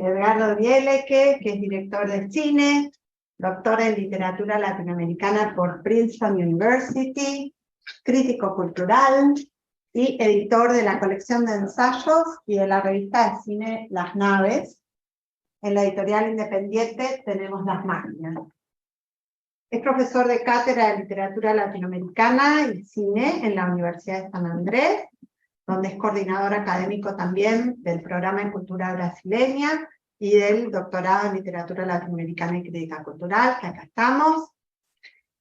Edgardo Bielecke, que es director de cine, doctor en literatura latinoamericana por Princeton University, crítico cultural y editor de la colección de ensayos y de la revista de cine Las Naves. En la editorial independiente tenemos Las Máquinas. Es profesor de cátedra de literatura latinoamericana y cine en la Universidad de San Andrés, donde es coordinador académico también del programa en cultura brasileña y del doctorado en literatura latinoamericana y crítica cultural, que acá estamos.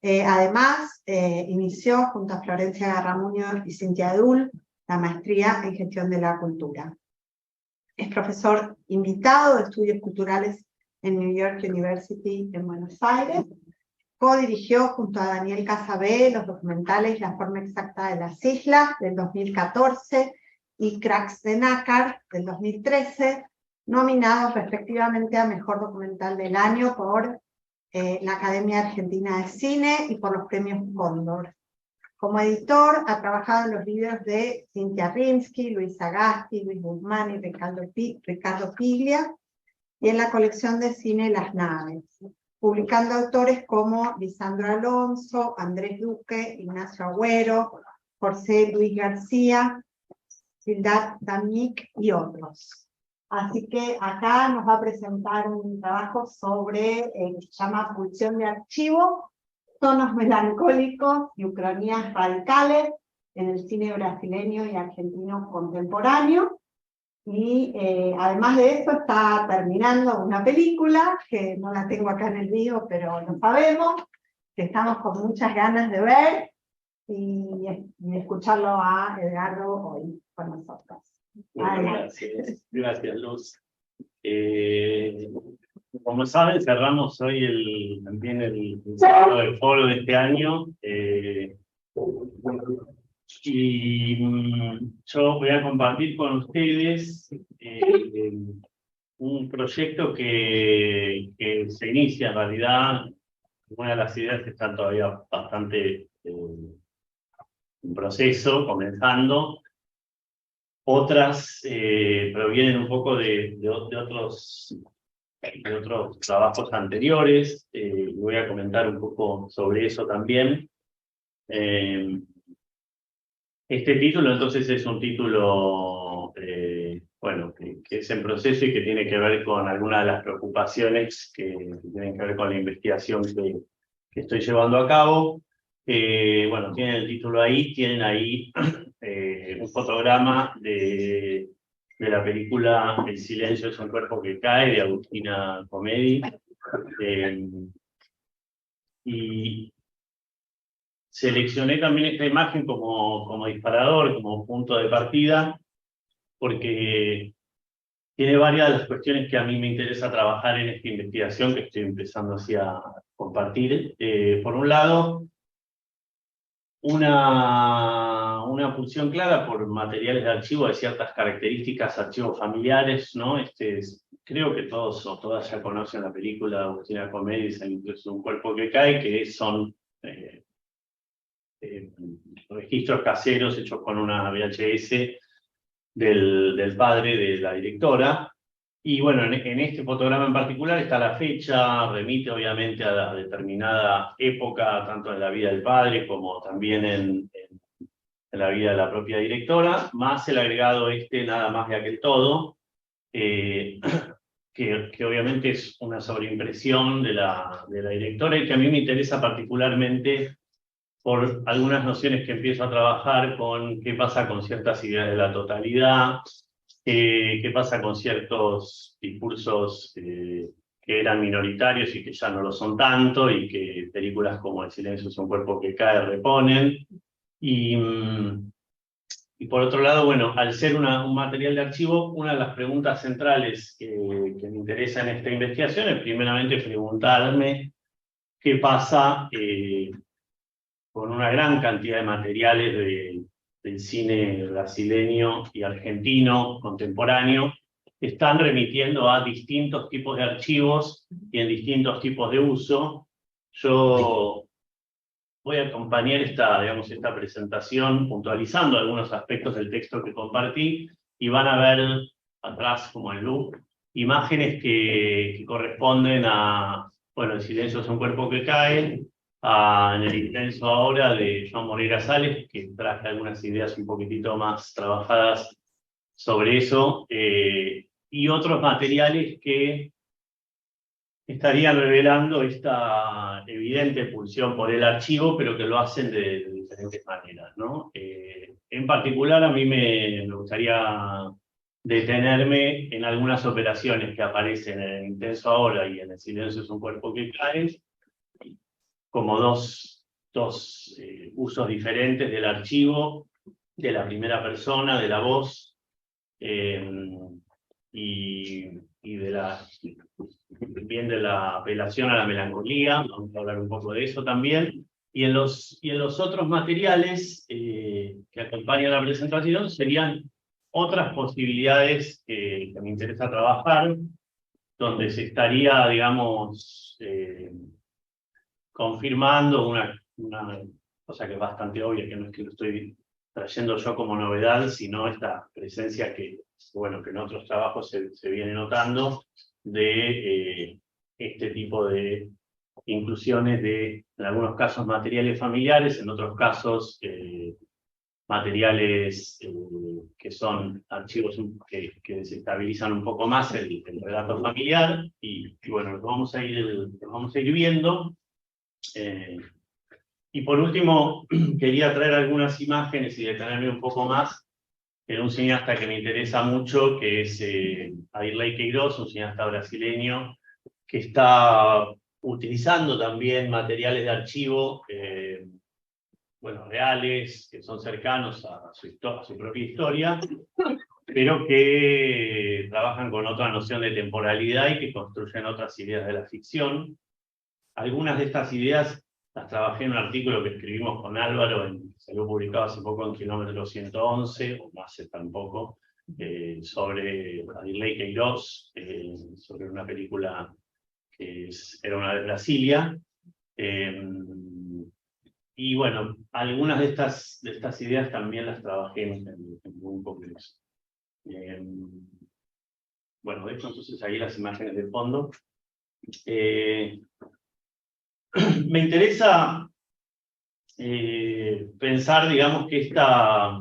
Además, inició junto a Florencia Garramuño y Cintia Dul la maestría en gestión de la cultura. Es profesor invitado de estudios culturales en New York University en Buenos Aires. Co-dirigió junto a Daniel Casabé los documentales La forma exacta de las islas del 2014 y Cracks de Nácar del 2013, nominados respectivamente a Mejor Documental del Año por la Academia Argentina de Cine y por los premios Cóndor. Como editor ha trabajado en los libros de Cintia Rimsky, Luis Sagasti, Luis Guzmán y Ricardo Piglia, y en la colección de cine Las Naves, publicando autores como Lisandro Alonso, Andrés Duque, Ignacio Agüero, José Luis García, Gildat Damick y otros. Así que acá nos va a presentar un trabajo sobre, que se llama Pulsión de archivo, tonos melancólicos y ucronías radicales en el cine brasileño y argentino contemporáneo. Y además de eso está terminando una película, que no la tengo acá en el video, pero lo sabemos, que estamos con muchas ganas de ver y escucharlo a Edgardo hoy con nosotros. Gracias, gracias Luz. Como saben, cerramos hoy también el foro de este año. Yo voy a compartir con ustedes un proyecto que se inicia en realidad. Una de las ideas están todavía bastante en proceso, comenzando. Otras provienen un poco de otros trabajos anteriores. Voy a comentar un poco sobre eso también. Este título entonces es un título bueno, que es en proceso y que tiene que ver con algunas de las preocupaciones que tienen que ver con la investigación que estoy llevando a cabo. Bueno, tienen el título ahí, tienen ahí un fotograma de la película El silencio es un cuerpo que cae, de Agustina Comedi. Y seleccioné también esta imagen como disparador, como punto de partida, porque tiene varias de las cuestiones que a mí me interesa trabajar en esta investigación que estoy empezando así a compartir. Por un lado, una pulsión clara por materiales de archivo de ciertas características, archivos familiares, ¿no? Creo que todos o todas ya conocen la película Agustina Comedi, es un cuerpo que cae, que son registros caseros hechos con una VHS del padre de la directora. Y bueno, en este fotograma en particular está la fecha, remite obviamente a la determinada época, tanto en la vida del padre como también en la vida de la propia directora, más el agregado nada más de aquel todo, que obviamente es una sobreimpresión de la directora y que a mí me interesa particularmente por algunas nociones que empiezo a trabajar con qué pasa con ciertas ideas de la totalidad, qué pasa con ciertos discursos que eran minoritarios y que ya no lo son tanto, y que películas como El silencio es un cuerpo que cae reponen. Y por otro lado, bueno, al ser un material de archivo, una de las preguntas centrales que me interesa en esta investigación es primeramente preguntarme qué pasa con una gran cantidad de materiales del cine brasileño y argentino contemporáneo, que están remitiendo a distintos tipos de archivos y en distintos tipos de uso. Yo voy a acompañar esta presentación puntualizando algunos aspectos del texto que compartí, y van a ver atrás como el loop imágenes que corresponden a, bueno, El silencio es un cuerpo que cae, En el intenso ahora de Joan Moreira Salles, que traje algunas ideas un poquitito más trabajadas sobre eso, y otros materiales que estarían revelando esta evidente pulsión por el archivo, pero que lo hacen de diferentes maneras, ¿no? En particular, a mí me gustaría detenerme en algunas operaciones que aparecen en El intenso ahora y en El silencio es un cuerpo que cae, como dos usos diferentes del archivo, de la primera persona, de la voz, y bien de la apelación a la melancolía. Vamos a hablar un poco de eso también. Y en los otros materiales que acompañan la presentación serían otras posibilidades que me interesa trabajar, donde se estaría, digamos, confirmando una cosa que es bastante obvia, que no es que lo estoy trayendo yo como novedad, sino esta presencia que, bueno, que en otros trabajos se viene notando de este tipo de inclusiones de, en algunos casos, materiales familiares, en otros casos materiales que son archivos que desestabilizan un poco más el relato familiar, y bueno, lo vamos a ir viendo. Y por último, quería traer algunas imágenes y detenerme un poco más en un cineasta que me interesa mucho, que es Adirley Queiroz, un cineasta brasileño, que está utilizando también materiales de archivo, bueno, reales, que son cercanos a su propia historia, pero que trabajan con otra noción de temporalidad y que construyen otras ideas de la ficción. Algunas de estas ideas las trabajé en un artículo que escribimos con Álvaro, que salió publicado hace poco en Kilómetro 111, o no hace tampoco, sobre Adirley Queiroz, sobre una película que era una de Brasilia. Y bueno, algunas de estas ideas también las trabajé en un congreso. Bueno, de hecho, entonces ahí las imágenes de fondo. Me interesa pensar, digamos, que esta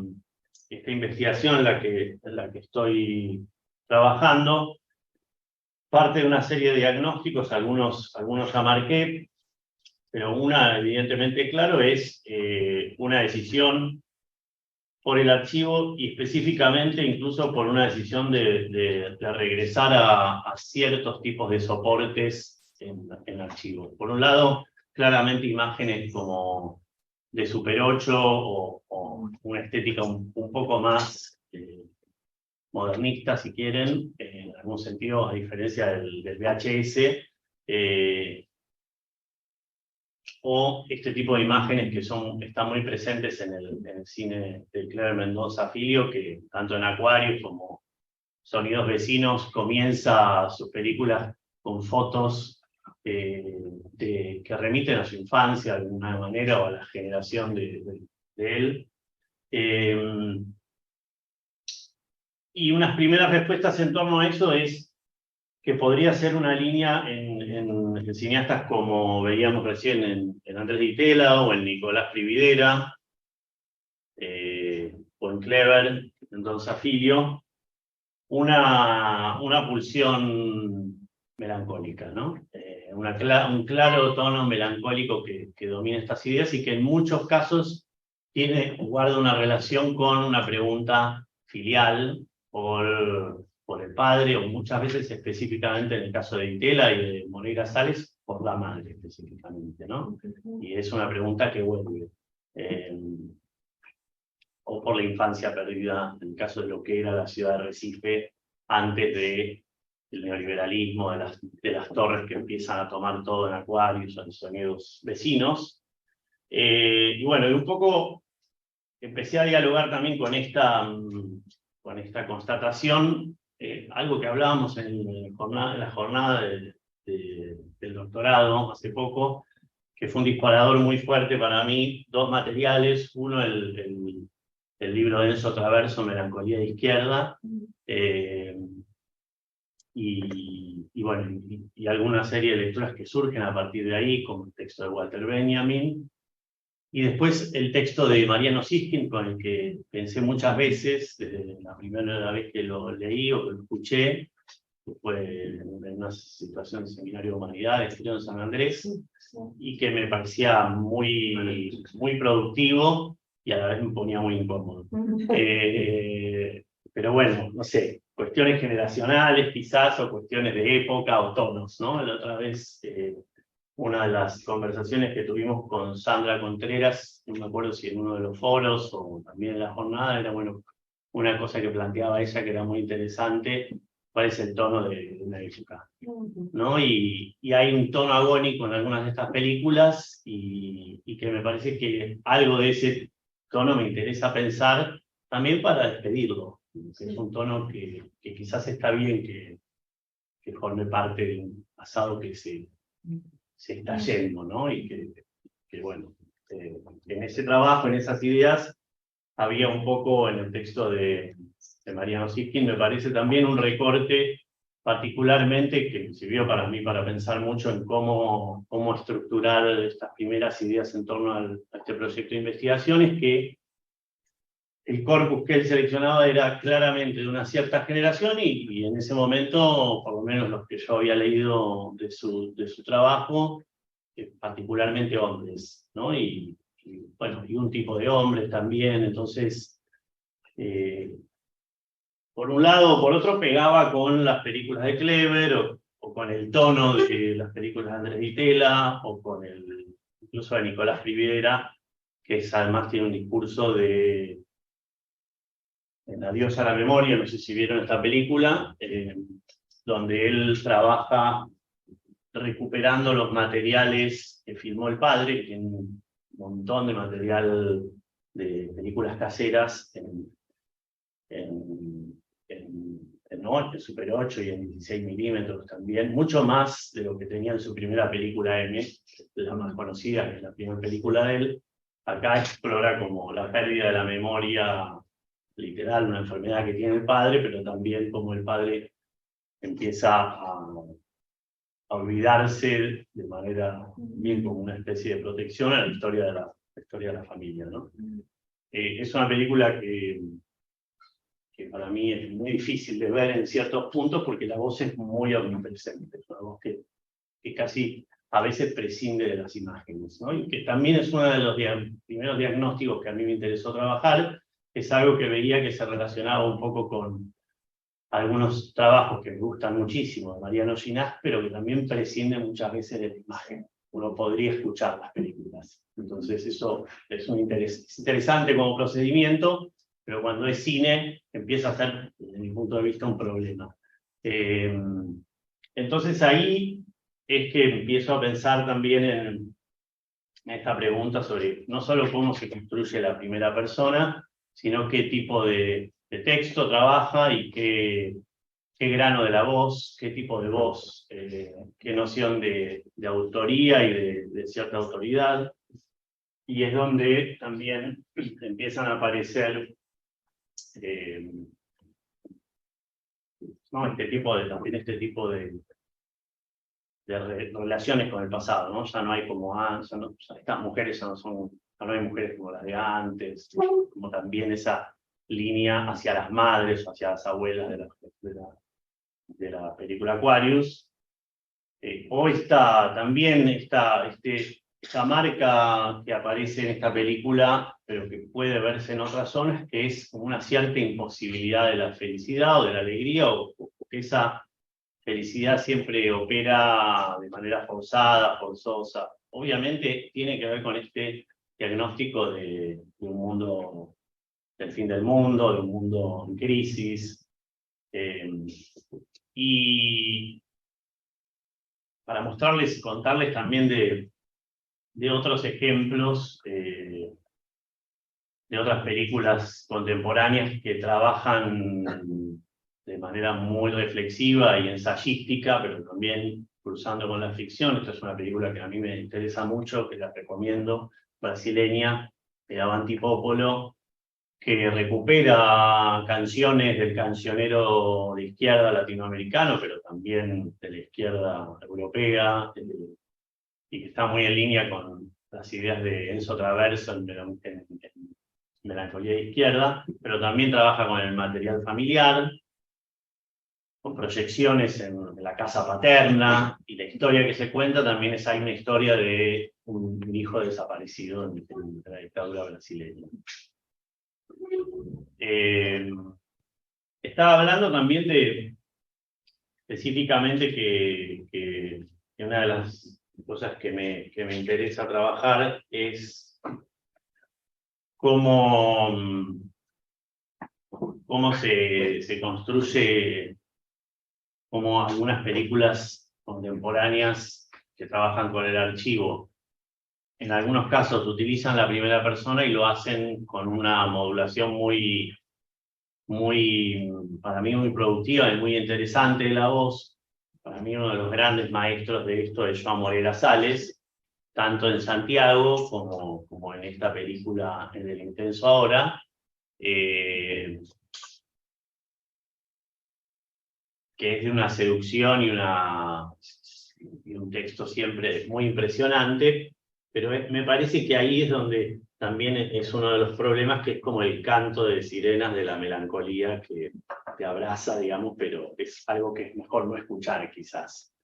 investigación en la que estoy trabajando parte de una serie de diagnósticos, algunos ya marqué, pero una evidentemente claro es una decisión por el archivo y específicamente incluso por una decisión de regresar a ciertos tipos de soportes en archivo. Por un lado, claramente imágenes como de Super 8 o una estética un poco más modernista, si quieren, en algún sentido, a diferencia del VHS, o este tipo de imágenes que están muy presentes en el cine de Cleber Mendoza Filho, que tanto en Acuarios como Sonidos Vecinos comienza sus películas con fotos que remiten a su infancia de alguna manera o a la generación de él. Y unas primeras respuestas en torno a eso es que podría ser una línea en cineastas como veíamos recién en Andrés Di Tella o en Nicolás Prividera, o en Cleber Mendoza Filho, una pulsión melancólica, ¿no? Un claro tono melancólico que domina estas ideas y que en muchos casos guarda una relación con una pregunta filial por el padre, o muchas veces específicamente en el caso de Di Tella y de Moreira Salles, por la madre específicamente, ¿no? Y es una pregunta que vuelve. O por la infancia perdida, en el caso de lo que era la ciudad de Recife, antes del neoliberalismo, de las torres que empiezan a tomar todo en Acuarios, en Sonidos Vecinos. Y bueno, y un poco empecé a dialogar también con esta constatación, algo que hablábamos en la jornada del doctorado hace poco, que fue un disparador muy fuerte para mí, dos materiales, uno el libro de Enzo Traverso, Melancolía de Izquierda, y bueno, y alguna serie de lecturas que surgen a partir de ahí, como el texto de Walter Benjamin, y después el texto de Mariano Siskin, con el que pensé muchas veces, desde la primera vez que lo leí o que lo escuché, que fue en una situación de seminario de humanidades, estudiando en San Andrés, y que me parecía muy, muy productivo y a la vez me ponía muy incómodo. Pero bueno, no sé, cuestiones generacionales quizás, o cuestiones de época o tonos, ¿no? La otra vez, una de las conversaciones que tuvimos con Sandra Contreras, no me acuerdo si en uno de los foros o también en la jornada, era bueno, una cosa que planteaba ella que era muy interesante, cuál es el tono de una época, ¿no? Y hay un tono agónico en algunas de estas películas y que me parece que algo de ese tono me interesa pensar también para despedirlo, que es un tono que quizás está bien que forme parte de un pasado que se está yendo, ¿no? Y que bueno, en ese trabajo, en esas ideas, había un poco en el texto de Mariano Siskin, me parece también un recorte particularmente que me sirvió para mí para pensar mucho en cómo estructurar estas primeras ideas en torno a este proyecto de investigación, es que el corpus que él seleccionaba era claramente de una cierta generación y en ese momento, por lo menos los que yo había leído de su trabajo, particularmente hombres, ¿no? Bueno, y un tipo de hombres también, entonces, por un lado o por otro pegaba con las películas de Kleber o con el tono de las películas de Andrés Vitela o con incluso de Nicolás Rivera, que además tiene un discurso en Adiós a la memoria, no sé si vieron esta película, donde él trabaja recuperando los materiales que filmó el padre, que tiene un montón de material de películas caseras en Super 8 y en 16 milímetros también, mucho más de lo que tenía en su primera película M, la más conocida, que es la primera película de él. Acá explora como la pérdida de la memoria literal, una enfermedad que tiene el padre, pero también como el padre empieza a olvidarse de manera bien como una especie de protección a la historia de la familia, ¿no? Es una película que para mí es muy difícil de ver en ciertos puntos porque la voz es muy omnipresente, es una voz que casi a veces prescinde de las imágenes, ¿no? Y que también es uno de los primeros diagnósticos que a mí me interesó trabajar, es algo que veía que se relacionaba un poco con algunos trabajos que me gustan muchísimo de Mariano Ginás, pero que también prescinden muchas veces de la imagen. Uno podría escuchar las películas. Entonces eso es es interesante como procedimiento, pero cuando es cine empieza a ser, desde mi punto de vista, un problema. Entonces ahí es que empiezo a pensar también en esta pregunta sobre no solo cómo se construye la primera persona, sino qué tipo de texto trabaja y qué grano de la voz, qué tipo de voz, qué noción de autoría y de cierta autoridad. Y es donde también empiezan a aparecer ¿no? También este tipo de relaciones con el pasado, ¿no? Ya no hay como estas mujeres ya no hay mujeres como las de antes, como también esa línea hacia las madres o hacia las abuelas de la película Aquarius. O también esta marca que aparece en esta película, pero que puede verse en otras zonas, que es como una cierta imposibilidad de la felicidad o de la alegría, o que esa felicidad siempre opera de manera forzada, forzosa. Obviamente tiene que ver con este diagnóstico de un mundo, del fin del mundo, de un mundo en crisis. Y para mostrarles y contarles también de otros ejemplos, de otras películas contemporáneas que trabajan de manera muy reflexiva y ensayística, pero también cruzando con la ficción. Esta es una película que a mí me interesa mucho, que la recomiendo, brasileña, de Avanti Popolo, que recupera canciones del cancionero de izquierda latinoamericano, pero también de la izquierda europea, y que está muy en línea con las ideas de Enzo Traverso en Melancolía de Izquierda, pero también trabaja con el material familiar, con proyecciones en la casa paterna, y la historia que se cuenta también hay una historia de un hijo desaparecido en la dictadura brasileña. Estaba hablando también de, específicamente, que una de las cosas que me interesa trabajar es cómo se construye, como algunas películas contemporáneas que trabajan con el archivo. En algunos casos utilizan la primera persona y lo hacen con una modulación para mí muy productiva y muy interesante de la voz. Para mí uno de los grandes maestros de esto es Joan Moreira Salles, tanto en Santiago como en esta película, en El Intenso Ahora, que es de una seducción y un texto siempre muy impresionante, pero me parece que ahí es donde también es uno de los problemas, que es como el canto de sirenas de la melancolía que te abraza, digamos, pero es algo que es mejor no escuchar, quizás.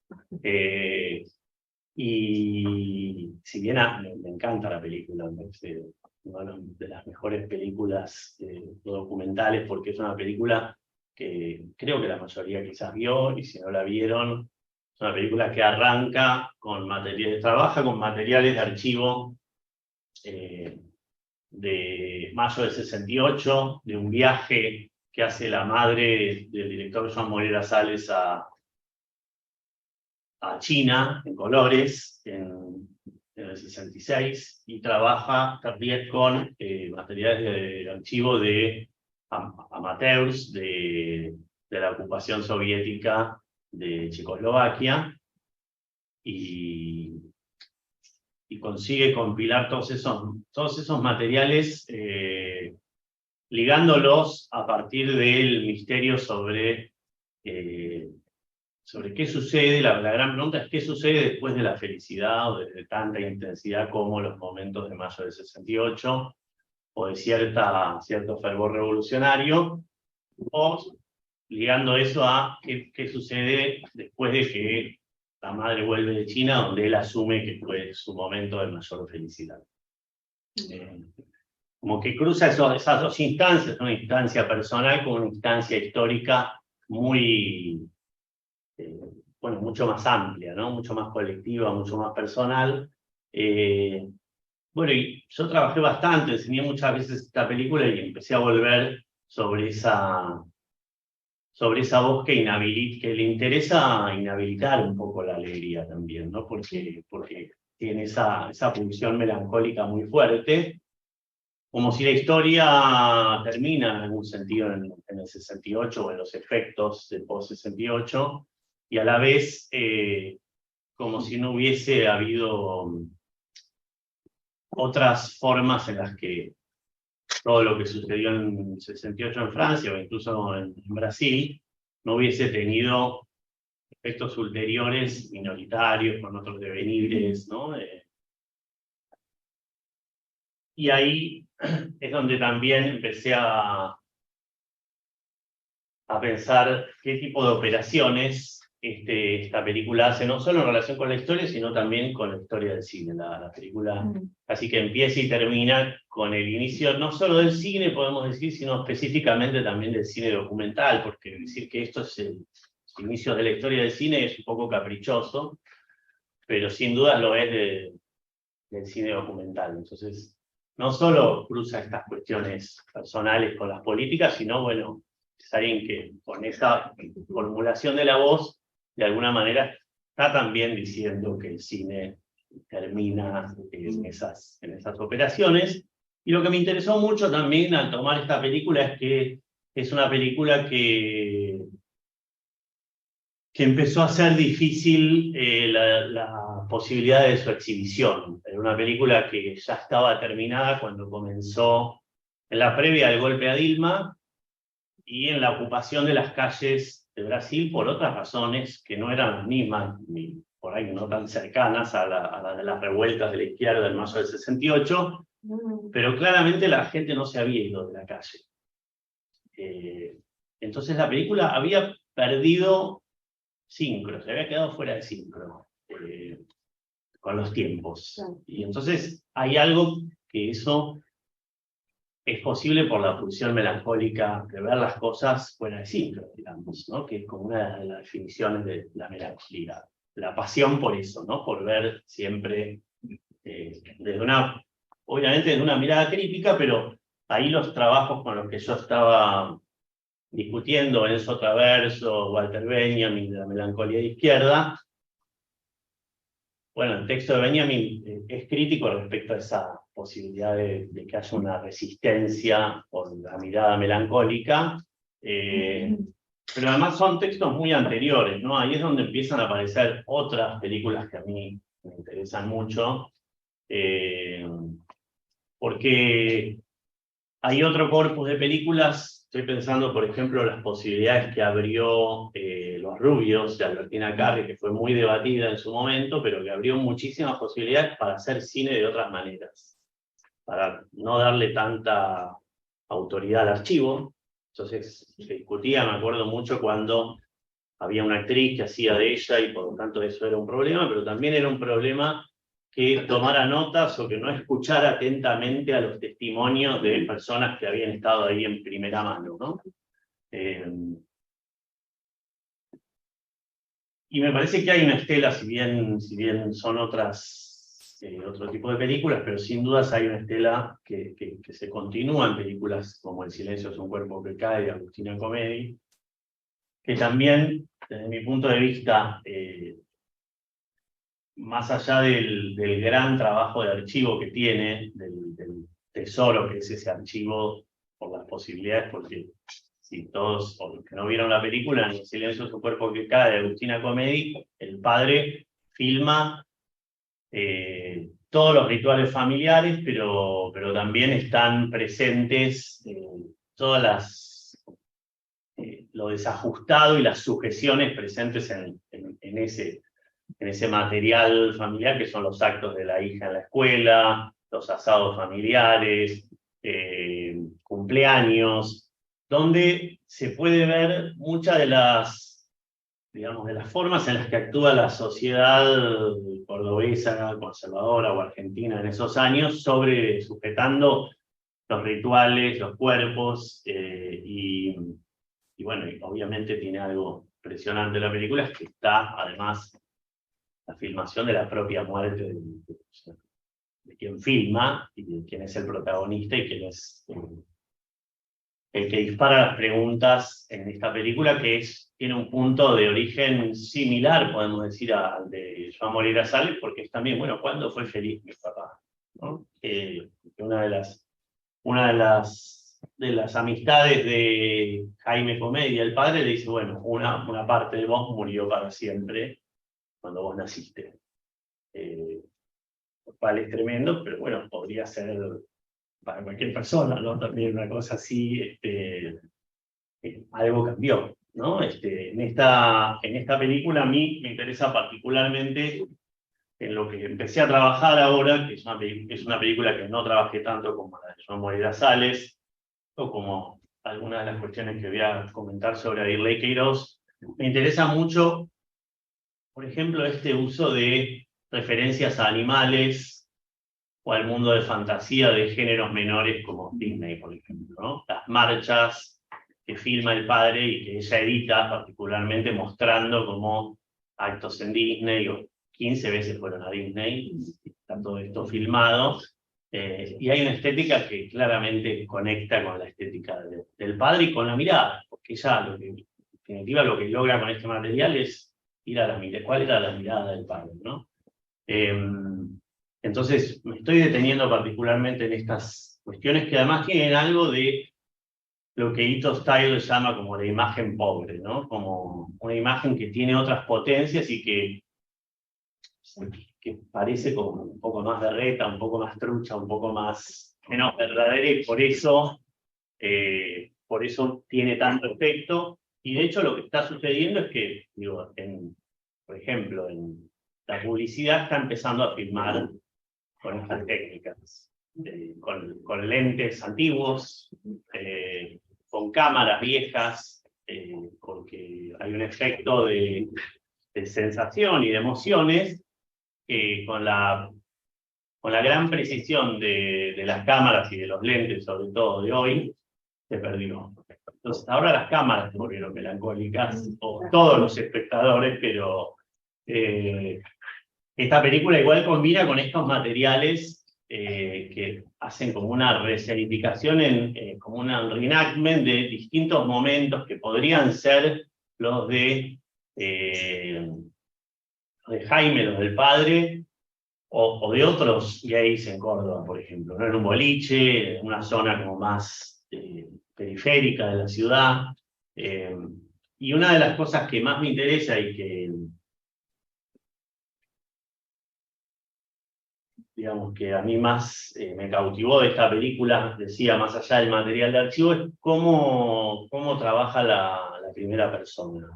Y si bien me encanta la película, me parece una de las mejores películas documentales, porque es una película que creo que la mayoría quizás vio, y si no la vieron, es una película que arranca con trabaja con materiales de archivo de mayo del 68, de un viaje que hace la madre del director Joan Moreira Salles a China, en colores, en el 66, y trabaja también con materiales de archivo de amateurs de la ocupación soviética de Checoslovaquia, y consigue compilar todos esos materiales, ligándolos a partir del misterio sobre qué sucede. La gran pregunta es qué sucede después de la felicidad o de tanta intensidad como los momentos de mayo del 68, o de cierto fervor revolucionario, o ligando eso a qué sucede después de que la madre vuelve de China, donde él asume que fue su momento de mayor felicidad. Como que cruza esas dos instancias, una instancia personal con una instancia histórica muy, mucho más amplia, ¿no? Mucho más colectiva, mucho más personal. Bueno, y yo trabajé bastante, enseñé muchas veces esta película y empecé a volver sobre esa voz que le interesa inhabilitar un poco la alegría también, ¿no? Porque tiene esa pulsión melancólica muy fuerte, como si la historia termina en algún sentido en el 68 o en los efectos del post-68, y a la vez como si no hubiese habido otras formas en las que todo lo que sucedió en el 68 en Francia o incluso en Brasil no hubiese tenido efectos ulteriores minoritarios con otros devenires, ¿no? Y ahí es donde también empecé a pensar qué tipo de operaciones esta película hace, no solo en relación con la historia, sino también con la historia del cine. La película así que empieza y termina con el inicio no solo del cine, podemos decir, sino específicamente también del cine documental, porque decir que esto es el inicio de la historia del cine es un poco caprichoso, pero sin duda lo es del cine documental. Entonces, no solo cruza estas cuestiones personales con las políticas, sino, bueno, es alguien que con esa formulación de la voz, de alguna manera, está también diciendo que el cine termina en esas operaciones. Y lo que me interesó mucho también al tomar esta película es que es una película que empezó a ser difícil la posibilidad de su exhibición. Era una película que ya estaba terminada cuando comenzó en la previa del golpe a Dilma y en la ocupación de las calles de Brasil por otras razones que no eran las mismas, ni por ahí no tan cercanas a la de las revueltas de la izquierda del mayo del 68, pero claramente la gente no se había ido de la calle. Entonces la película había perdido sincro, se había quedado fuera de sincro con los tiempos. Y entonces hay algo que eso es posible por la pulsión melancólica de ver las cosas fuera de sincro, digamos, ¿no? Que es como una de las definiciones de la melancolía. La pasión por eso, ¿no? Por ver siempre desde obviamente desde una mirada crítica, pero ahí los trabajos con los que yo estaba discutiendo, Enzo Traverso, Walter Benjamin, de la melancolía de izquierda, bueno, el texto de Benjamin es crítico respecto a esa posibilidad de que haya una resistencia por la mirada melancólica, pero además son textos muy anteriores, ¿no? Ahí es donde empiezan a aparecer otras películas que a mí me interesan mucho, porque hay otro corpus de películas. Estoy pensando, por ejemplo, las posibilidades que abrió Los Rubios de Albertina Carri, que fue muy debatida en su momento, pero que abrió muchísimas posibilidades para hacer cine de otras maneras, para no darle tanta autoridad al archivo. Entonces se discutía, me acuerdo mucho, cuando había una actriz que hacía de ella y por lo tanto eso era un problema, pero también era un problema que tomara notas o que no escuchara atentamente a los testimonios de personas que habían estado ahí en primera mano, ¿no? Y me parece que hay una estela, si bien son otro tipo de películas, pero sin dudas hay una estela que se continúa en películas como El silencio es un cuerpo que cae, de Agustina Comedi, que también, desde mi punto de vista, más allá del gran trabajo de archivo que tiene, del tesoro que es ese archivo por las posibilidades, porque si todos, o los que no vieron la película, en El silencio es un cuerpo que cae, de Agustina Comedi, el padre filma todos los rituales familiares, pero también están presentes todas lo desajustado y las sujeciones presentes en ese material familiar, que son los actos de la hija en la escuela, los asados familiares, cumpleaños, donde se puede ver muchas de las, digamos, de las formas en las que actúa la sociedad cordobesa, conservadora o argentina en esos años, sujetando los rituales, los cuerpos, y bueno, y obviamente tiene algo impresionante la película, es que está además la filmación de la propia muerte de quien filma, y de quien es el protagonista, y quien es el que dispara las preguntas en esta película, que tiene un punto de origen similar, podemos decir, al de Joan Moreira Salles, porque es también, bueno, ¿cuándo fue feliz mi papá? ¿No? Una de las amistades de Jaime Comedia, el padre, le dice, bueno, una parte de vos murió para siempre cuando vos naciste. Lo cual es tremendo, pero bueno, podría ser para cualquier persona, ¿no? También una cosa así, algo cambió, ¿no? En esta película a mí me interesa particularmente en lo que empecé a trabajar ahora, que es una película que no trabajé tanto como la de Joan Moreira Salles, o como algunas de las cuestiones que voy a comentar sobre Adirley Queiroz. Me interesa mucho, por ejemplo, este uso de referencias a animales o al mundo de fantasía de géneros menores como Disney, por ejemplo, ¿no? Las marchas que filma el padre y que ella edita particularmente, mostrando como actos en Disney, o 15 veces fueron a Disney, está todo esto filmado, y hay una estética que claramente conecta con la estética del padre y con la mirada, porque ella, en definitiva, lo que logra con este material es ir a la mirada. ¿Cuál era la mirada del padre, no? Entonces, me estoy deteniendo particularmente en estas cuestiones que además tienen algo de lo que Ito Style llama como la imagen pobre, ¿no? Como una imagen que tiene otras potencias y que parece como un poco más berreta, un poco más trucha, un poco más menos verdadera y por eso tiene tanto efecto. Y de hecho lo que está sucediendo es que, digo, por ejemplo, en la publicidad está empezando a filmar con estas técnicas, con lentes antiguos, con cámaras viejas, porque hay un efecto de sensación y de emociones que con la gran precisión de las cámaras y de los lentes, sobre todo de hoy, se perdió. Entonces, ahora las cámaras se volvieron melancólicas, o todos los espectadores, pero esta película igual combina con estos materiales que hacen como una reserificación, como un reenactment de distintos momentos que podrían ser los de Jaime, los del padre, o de otros gays en Córdoba, por ejemplo, ¿no? En un boliche, en una zona como más periférica de la ciudad. Y una de las cosas que más me interesa y que, digamos, que a mí más me cautivó de esta película, decía, más allá del material de archivo, es cómo trabaja la primera persona.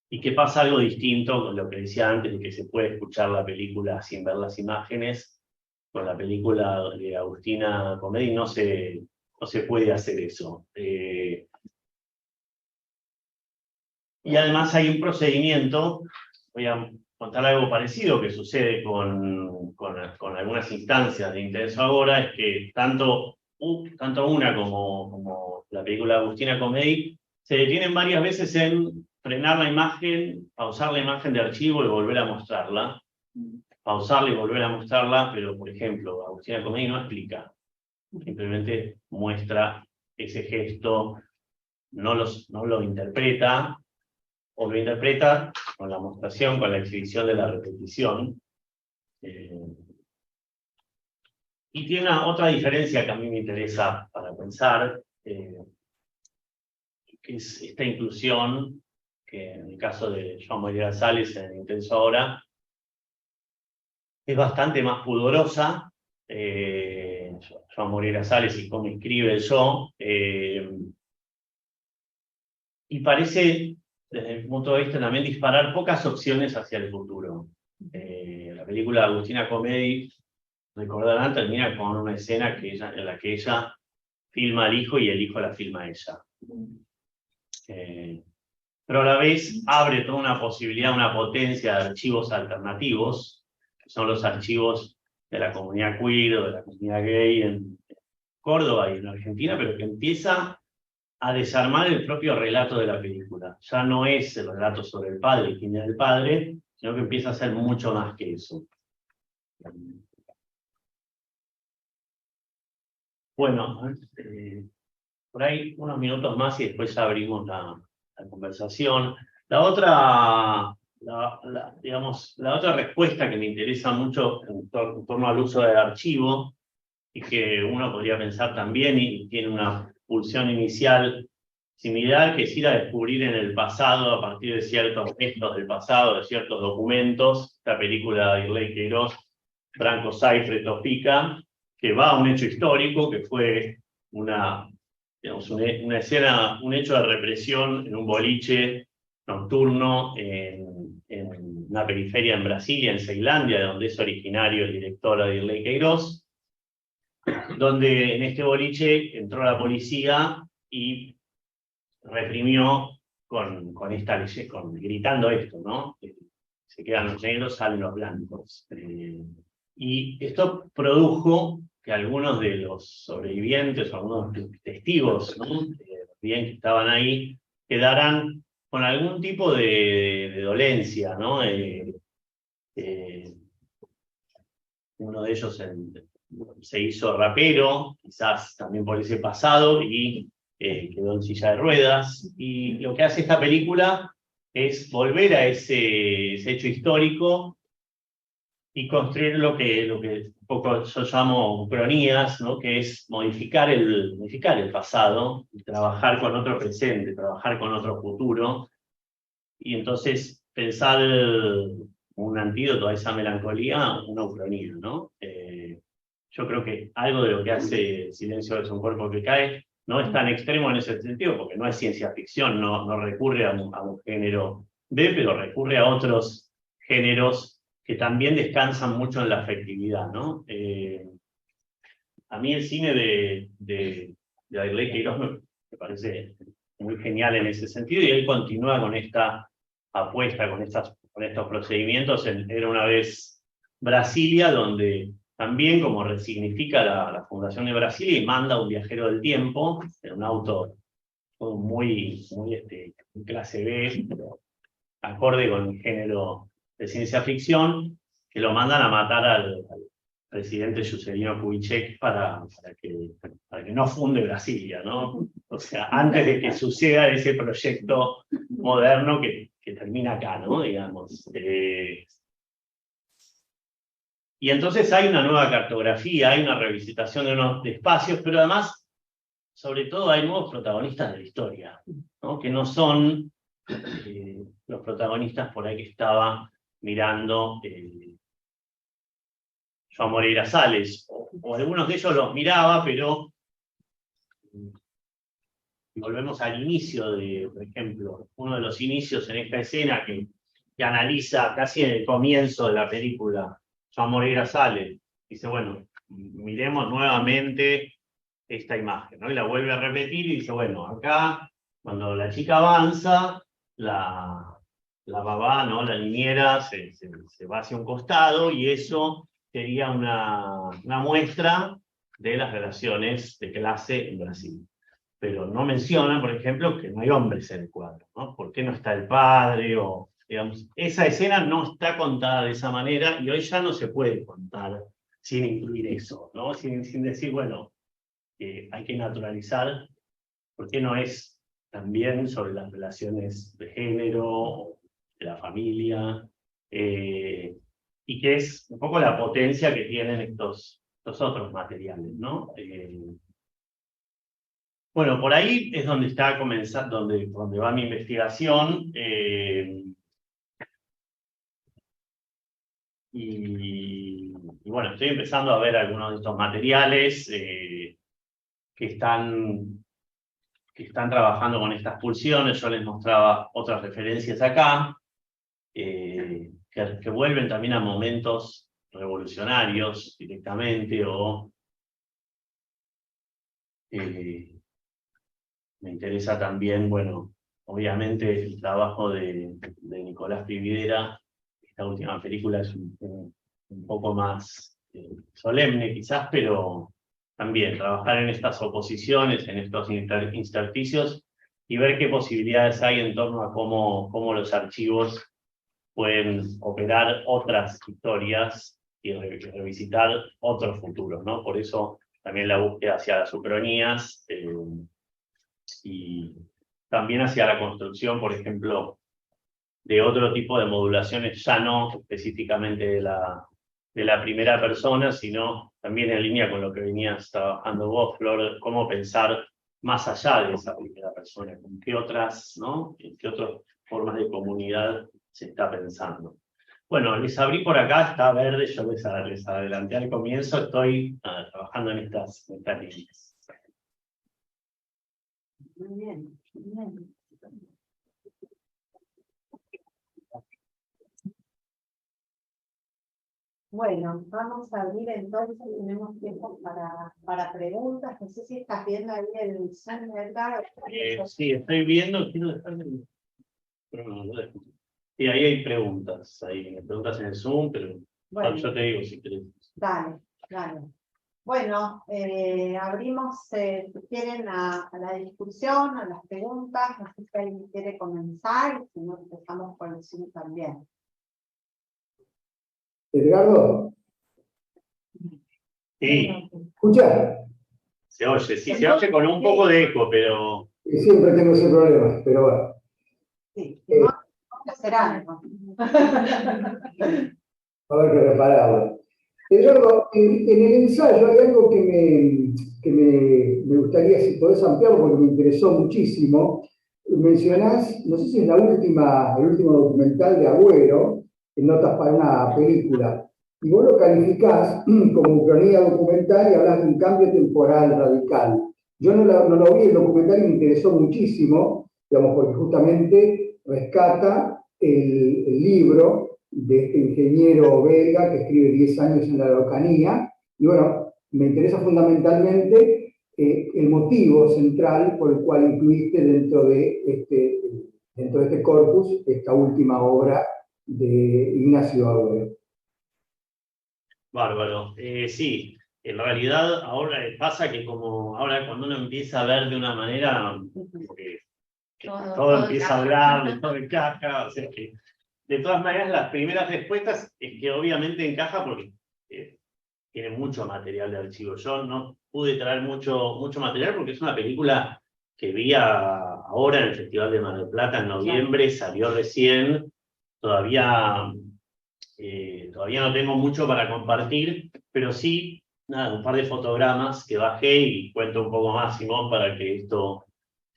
Y que pasa algo distinto con lo que decía antes, de que se puede escuchar la película sin ver las imágenes. Con la película de Agustina Comedy no se puede hacer eso. Y además hay un procedimiento, voy a contar algo parecido que sucede con algunas instancias de Intenso Agora, es que tanto una como la película de Agustina Comedy se detienen varias veces en frenar la imagen, pausar la imagen de archivo y volver a mostrarla. Pausarla y volver a mostrarla, pero por ejemplo, Agustina Comedy no explica. Simplemente muestra ese gesto, no lo interpreta, o lo interpreta con la mostración, con la exhibición de la repetición. Y tiene otra diferencia que a mí me interesa para pensar, que es esta inclusión, que en el caso de Joan Moreira Salles en Intenso Ahora, es bastante más pudorosa. Joan Moreira Salles y cómo escribe el yo, y parece, desde mi punto de vista, también disparar pocas opciones hacia el futuro. La película de Agustina Comedy, recordarán, termina con una escena en la que ella filma al hijo y el hijo la filma a ella. Pero a la vez abre toda una posibilidad, una potencia de archivos alternativos, que son los archivos de la comunidad queer o de la comunidad gay en Córdoba y en Argentina, pero que empieza a desarmar el propio relato de la película. Ya no es el relato sobre el padre y quién era el padre, sino que empieza a ser mucho más que eso. Bueno, por ahí unos minutos más y después ya abrimos la conversación. La otra, digamos, la otra respuesta que me interesa mucho en torno al uso del archivo, y que uno podría pensar también, y tiene una pulsión inicial similar, que es ir a descubrir en el pasado, a partir de ciertos textos del pasado, de ciertos documentos. Esta película de Irley Queiroz, Franco Saifre Topica, que va a un hecho histórico, que fue una escena, un hecho de represión en un boliche nocturno en una periferia en Brasilia, en Ceilândia, de donde es originario el director de Irley Queiroz, donde en este boliche entró la policía y reprimió con esta ley, gritando esto, ¿no? Se quedan los negros, salen los blancos. Y esto produjo que algunos de los sobrevivientes, o algunos testigos, ¿no? Bien que estaban ahí, quedaran con algún tipo de dolencia, ¿no? Uno de ellos se hizo rapero, quizás también por ese pasado, y quedó en silla de ruedas. Y lo que hace esta película es volver a ese hecho histórico y construir lo que un poco yo llamo cronías, ¿no? Que es modificar el pasado, y trabajar con otro presente, trabajar con otro futuro, y entonces pensar un antídoto a esa melancolía, una ucronía, ¿no? yo creo que algo de lo que hace Silencio es un cuerpo que cae no es tan extremo en ese sentido, porque no es ciencia ficción, no recurre a un género B, pero recurre a otros géneros que también descansan mucho en la afectividad, ¿no? A mí el cine de Airley Queiroz me parece muy genial en ese sentido, y él continúa con esta apuesta, con estos procedimientos. Era una vez Brasilia, donde también como resignifica la fundación de Brasilia y manda un viajero del tiempo en un auto muy clase B, pero acorde con el género de ciencia ficción, que lo mandan a matar al presidente Juscelino Kubitschek para que no funde Brasilia, ¿no? O sea, antes de que suceda ese proyecto moderno que termina acá, ¿no? Digamos. Y entonces hay una nueva cartografía, hay una revisitación de unos espacios, pero además, sobre todo, hay nuevos protagonistas de la historia, ¿no? Que no son los protagonistas por ahí que estaba mirando Joan Moreira Salles, o algunos de ellos los miraba, pero volvemos al inicio por ejemplo, uno de los inicios en esta escena que analiza casi en el comienzo de la película Joan Moreira Salles, dice, bueno, miremos nuevamente esta imagen, ¿no? Y la vuelve a repetir y dice, bueno, acá, cuando la chica avanza, la babá, ¿no? La niñera se va hacia un costado, y eso sería una muestra de las relaciones de clase en Brasil. Pero no mencionan, por ejemplo, que no hay hombres en el cuadro, ¿no? ¿Por qué no está el padre? O, digamos, esa escena no está contada de esa manera, y hoy ya no se puede contar sin incluir eso, ¿no? Sin decir, bueno, hay que naturalizar, ¿por qué no es también sobre las relaciones de género, de la familia? Y que es un poco la potencia que tienen estos otros materiales, ¿no? Bueno, por ahí es donde está comenzando, donde va mi investigación. Y bueno, estoy empezando a ver algunos de estos materiales que están trabajando con estas pulsiones. Yo les mostraba otras referencias acá, que vuelven también a momentos revolucionarios directamente, o me interesa también, bueno, obviamente el trabajo de Nicolás Prividera. Esta última película es un poco más solemne quizás, pero también trabajar en estas oposiciones, en estos intersticios, y ver qué posibilidades hay en torno a cómo los archivos pueden operar otras historias y revisitar otros futuros, ¿no? Por eso también la búsqueda hacia las ucronías, y también hacia la construcción, por ejemplo, de otro tipo de modulaciones, ya no específicamente de la primera persona, sino también en línea con lo que venías trabajando vos, Flor, cómo pensar más allá de esa primera persona, con qué otras, ¿no? En qué otras formas de comunidad se está pensando. Bueno, les abrí por acá, está verde, yo les adelanté al comienzo, estoy trabajando en estas líneas. Muy bien, muy bien. Bueno, vamos a abrir entonces, tenemos tiempo para preguntas. No sé si estás viendo ahí el Zoom, ¿verdad? Sí, estoy viendo, quiero dejar pero no lo dejo. Sí, ahí hay preguntas, preguntas en el Zoom, pero bueno, yo te digo si querés. Dale. Bueno, abrimos, si quieren, a la discusión, a las preguntas. No sé si alguien quiere comenzar, si no empezamos por el Zoom también. Edgardo. Sí. ¿Escucha? Se oye, sí, se oye con un poco de eco, pero... Siempre tengo ese problema, pero bueno. Sí, no será. A ver qué repararlo. Edgardo, en el ensayo hay algo que me gustaría, si podés ampliarlo, porque me interesó muchísimo. Mencionás, no sé si es el último documental de Agüero, en Notas para una película. y vos lo calificás como ucronía documental y hablas de un cambio temporal radical. Yo no lo vi el documental y me interesó muchísimo, digamos, porque justamente rescata el libro de este ingeniero belga que escribe 10 años en la Araucanía, y bueno, me interesa fundamentalmente el motivo central por el cual incluiste dentro de este corpus esta última obra de Ignacio Agüero. Bárbaro. Sí, en realidad ahora pasa que como ahora cuando uno empieza a ver de una manera, porque todo empieza a hablar, todo encaja, o sea que de todas maneras las primeras respuestas es que obviamente encaja porque tiene mucho material de archivo. Yo no pude traer mucho material porque es una película que vi ahora en el Festival de Mar del Plata en noviembre, salió recién, todavía no tengo mucho para compartir, pero sí, nada, un par de fotogramas que bajé y cuento un poco más, Simón, para que esto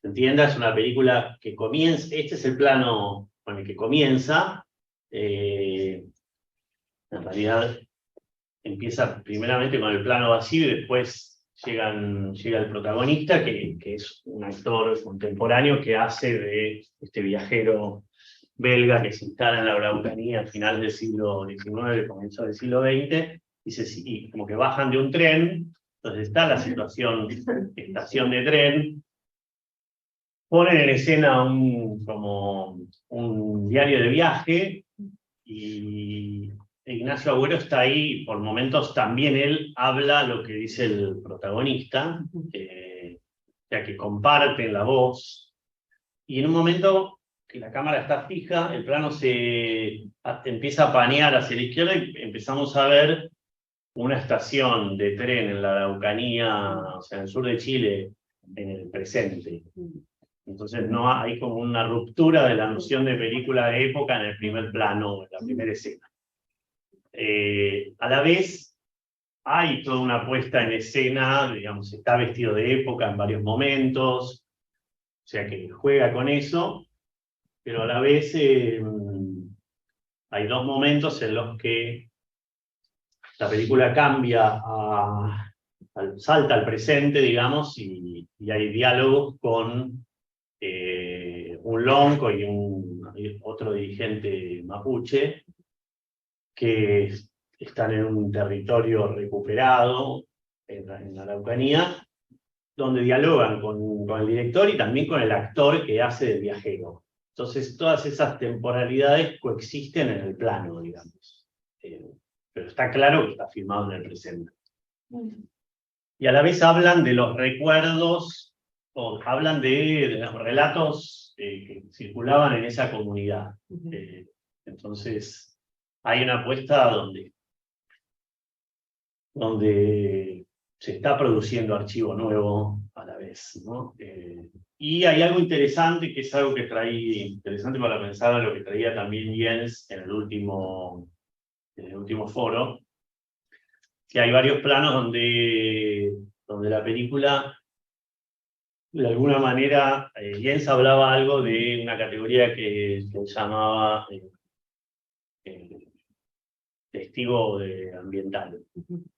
se entienda. Es una película que comienza, este es el plano con el que comienza, en realidad empieza primeramente con el plano vacío y después llega el protagonista, que es un actor contemporáneo que hace de este viajero belga que se instala en la Araucanía al final del siglo XIX, comienzo del siglo XX, y como que bajan de un tren, entonces está la situación, estación de tren, ponen en escena como un diario de viaje, y Ignacio Agüero está ahí, por momentos también él habla lo que dice el protagonista, ya que comparten la voz, y en un momento que la cámara está fija, el plano se empieza a panear hacia la izquierda y empezamos a ver una estación de tren en la Araucanía, o sea, en el sur de Chile, en el presente. Entonces no hay como una ruptura de la noción de película de época en el primer plano, en la primera escena. A la vez hay toda una puesta en escena, digamos, está vestido de época en varios momentos, o sea que juega con eso, pero a la vez hay dos momentos en los que la película cambia, salta al presente, digamos, y hay diálogos con un lonco y otro dirigente mapuche que están en un territorio recuperado en la Araucanía, donde dialogan con el director y también con el actor que hace del viajero. Entonces, todas esas temporalidades coexisten en el plano, digamos. Pero está claro que está filmado en el presente. Y a la vez hablan de los recuerdos, o hablan de los relatos que circulaban en esa comunidad. Entonces, hay una apuesta donde se está produciendo archivo nuevo a la vez, ¿no? Y hay algo interesante, que es algo que interesante para pensar en lo que traía también Jens en el último foro, que hay varios planos donde la película, de alguna manera, Jens hablaba algo de una categoría que llamaba testigo ambiental,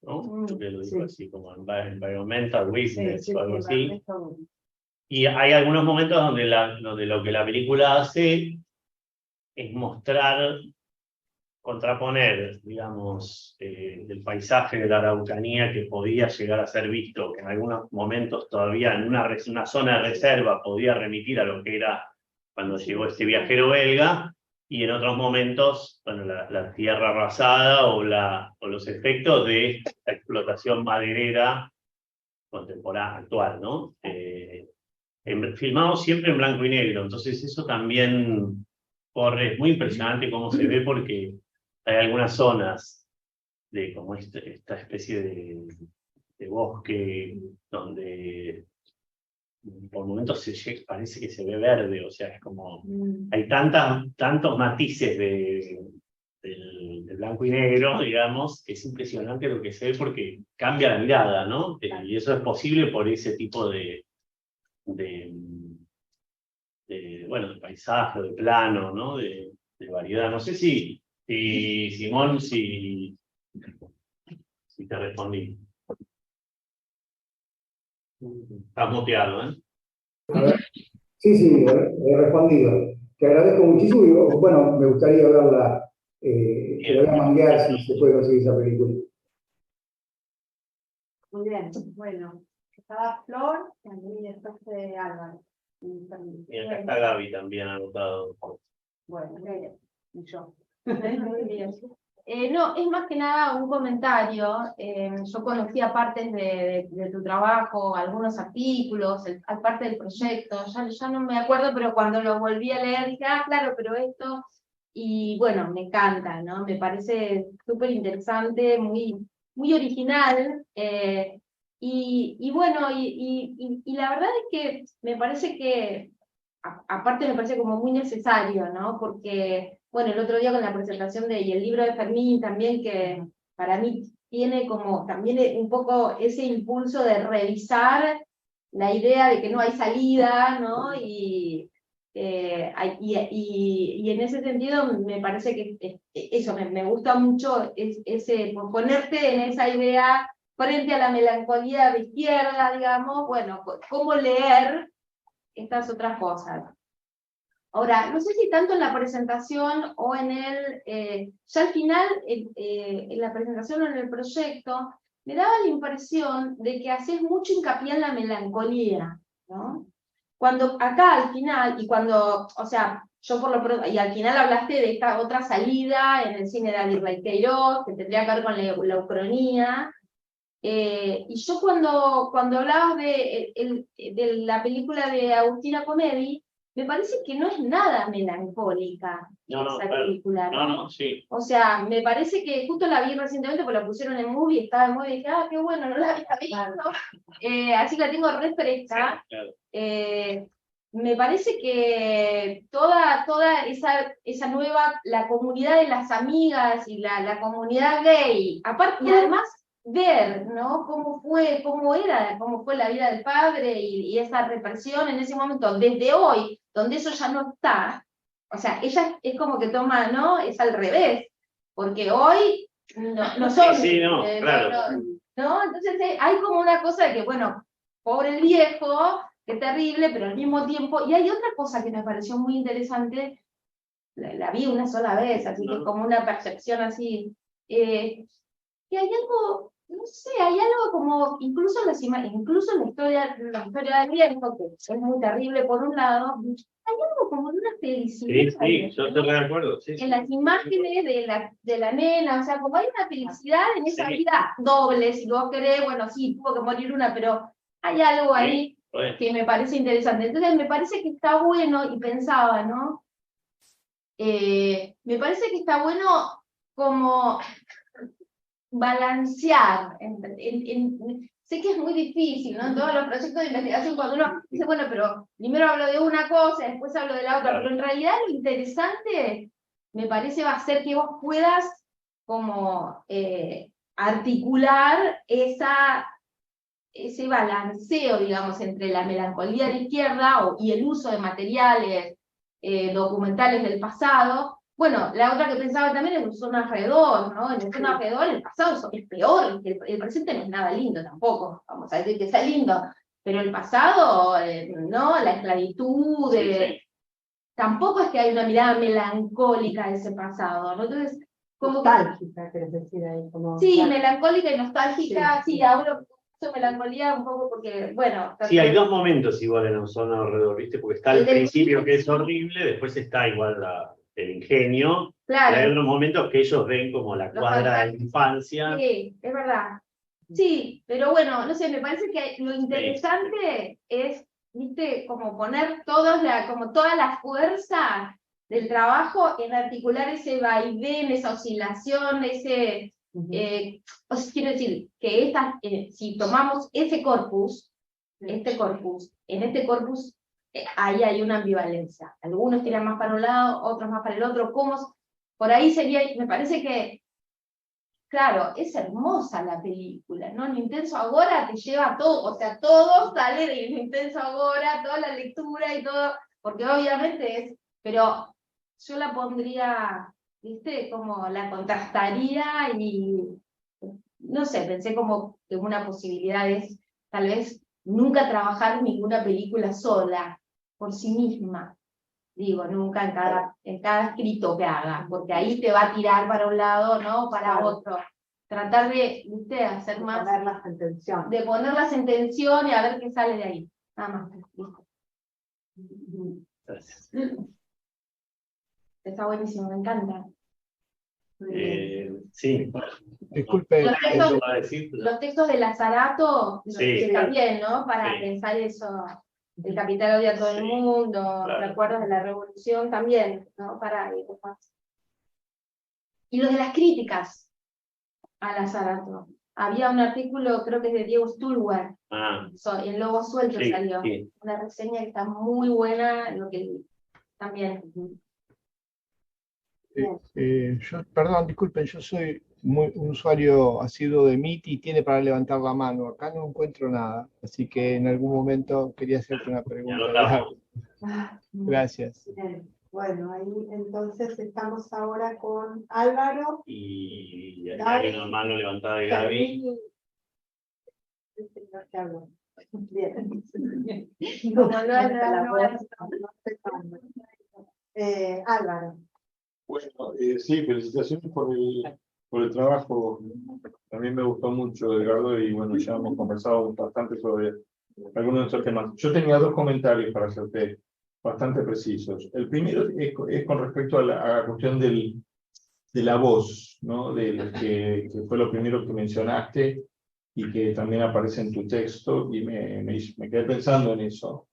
¿no? Yo lo digo así, como environmental witness o algo así. Y hay algunos momentos donde lo que la película hace es mostrar, contraponer, digamos, el paisaje de la Araucanía que podía llegar a ser visto, que en algunos momentos todavía en una zona de reserva podía remitir a lo que era cuando llegó este viajero belga, y en otros momentos, bueno, la tierra arrasada o los efectos de la explotación maderera contemporánea, actual, ¿no? Filmado siempre en blanco y negro, entonces eso también corre, es muy impresionante cómo se ve, porque hay algunas zonas de como esta especie de bosque donde por momentos parece que se ve verde, o sea, es como hay tantos matices del blanco y negro, digamos, que es impresionante lo que se ve porque cambia la mirada, ¿no? Y eso es posible por ese tipo de paisaje, de plano, ¿no? De variedad. No sé si Simón, si te respondí. Estás muteado, ¿eh? A ver. Sí, sí, he respondido. Te agradezco muchísimo y bueno, me gustaría verla, te voy a manguear si se puede conseguir esa película. Muy bien, bueno. Estaba Flor y después Álvaro. Y acá está Gaby también anotado. Bueno, bien. Y yo. Muy bien. No, es más que nada un comentario. Yo conocía partes de tu trabajo, algunos artículos, parte del proyecto, ya no me acuerdo, pero cuando lo volví a leer dije, ah, claro, pero esto, y bueno, me encanta, ¿no? Me parece súper interesante, muy original, y bueno, y la verdad es que me parece que, aparte me parece como muy necesario, ¿no? Porque bueno, el otro día con la presentación y el libro de Fermín también, que para mí tiene como también un poco ese impulso de revisar la idea de que no hay salida, ¿no? Y en ese sentido me parece que eso, me gusta mucho ese ponerte en esa idea frente a la melancolía de izquierda, digamos, bueno, cómo leer estas otras cosas. Ahora, no sé si tanto en la presentación o en ya al final, en la presentación o en el proyecto, me daba la impresión de que haces mucho hincapié en la melancolía, ¿no? Cuando acá al final, y cuando, o sea, yo por lo pronto, y al final hablaste de esta otra salida en el cine de Aguirre Queiroz, que tendría que ver con la ucronía, y yo cuando hablabas de la película de Agustina Comedi, me parece que no es nada melancólica esa película, ¿no? No, sí. O sea, me parece que justo la vi recientemente porque la pusieron en Movie, estaba en Movie y dije, ah, qué bueno, no la había visto. Así que la tengo re fresca. Sí, claro. Me parece que toda esa nueva, la comunidad de las amigas y la comunidad gay, aparte, y además ver, ¿no? Cómo fue la vida del padre y esa represión en ese momento, desde hoy, donde eso ya no está, o sea, ella es como que toma, ¿no? Es al revés, porque hoy no son... Sí, no, claro. ¿no? Entonces hay como una cosa de que, bueno, pobre el viejo, qué terrible, pero al mismo tiempo, y hay otra cosa que me pareció muy interesante, la vi una sola vez, así que como una percepción así, que hay algo, no sé, hay algo como, incluso en la historia del viejo, que es muy terrible por un lado, hay algo como de una felicidad. Sí, yo estoy de acuerdo. Sí, en las imágenes de la nena, o sea, como hay una felicidad en esa vida doble, si vos querés, bueno, sí, tuvo que morir una, pero hay algo ahí que me parece interesante. Entonces me parece que está bueno, y pensaba, ¿no? Me parece que está bueno como balancear. Sé que es muy difícil, ¿no? En todos los proyectos de investigación, cuando uno dice, bueno, pero primero hablo de una cosa, después hablo de la otra, pero en realidad lo interesante, me parece, va a ser que vos puedas como articular ese balanceo, digamos, entre la melancolía de izquierda y el uso de materiales documentales del pasado. Bueno, la otra que pensaba también es el zona alrededor, ¿no? En el zona alrededor el pasado es peor, el presente no es nada lindo tampoco, vamos a decir que sea lindo, pero el pasado, ¿no? La esclavitud, tampoco es que hay una mirada melancólica de ese pasado, ¿no? Entonces, como nostálgica, querés decir ahí. Como, sí, claro. melancólica y nostálgica, sí, hablo de melancolía un poco porque, bueno... Sí, hay dos momentos igual en Zona Alrededor, ¿viste? Porque está el principio que es horrible, después está igual el ingenio, Claro. y hay otros momentos que ellos ven como la cuadra de la infancia. Sí, es verdad. Sí, pero bueno, no sé, me parece que lo interesante es, viste, como poner como toda la fuerza del trabajo en articular ese vaivén, esa oscilación, o sea, quiero decir, que si tomamos ese corpus, en este corpus, ahí hay una ambivalencia. Algunos tiran más para un lado, otros más para el otro. Por ahí sería, me parece que, claro, es hermosa la película, ¿no? El Intenso Agora te lleva a todo, o sea, todo sale del Intenso Agora, toda la lectura y todo, porque obviamente pero yo la pondría, ¿viste? Como la contrastaría y no sé, pensé como que una posibilidad es tal vez nunca trabajar ninguna película sola, por sí misma. Digo, nunca en cada escrito que haga, porque ahí te va a tirar para un lado, ¿no? Para Claro. otro. Tratar de, ¿viste? Hacer De más, ponerlas en tensión. de ponerlas en tensión y a ver qué sale de ahí. Nada más. Listo. Gracias. Está buenísimo, me encanta. Sí, bueno, Disculpe, Los ¿eso textos, va a decir? los textos de Lazarato Sí. también, ¿no? Para Sí. pensar eso. El capital odia a todo el Sí, mundo, claro. recuerdos de la revolución también, ¿no? Para y demás. Y los de las críticas a Lazarato. Había un artículo, creo que es de Diego Stulwer, en Lobo Suelto Sí, salió. sí. Una reseña que está muy buena, lo que también. perdón, disculpen, yo soy un usuario asiduo de Meet y tiene para levantar la mano. Acá no encuentro nada, así que en algún momento quería hacerte una Ya pregunta. anotamos. Gracias. Bien. Bueno, ahí entonces estamos ahora con Álvaro. Y Gaby. hay una mano levantada de Gaby. El señor que habló. Bien. Como no es La no, voz, no sé cuándo. Álvaro. Bueno, sí, felicitaciones por el trabajo. También me gustó mucho, Edgardo, y bueno, ya hemos conversado bastante sobre algunos de estos temas. Yo tenía dos comentarios para hacerte bastante precisos. El primero es con respecto a la cuestión de la voz, ¿no? Que fue lo primero que mencionaste y que también aparece en tu texto, y me quedé pensando en eso.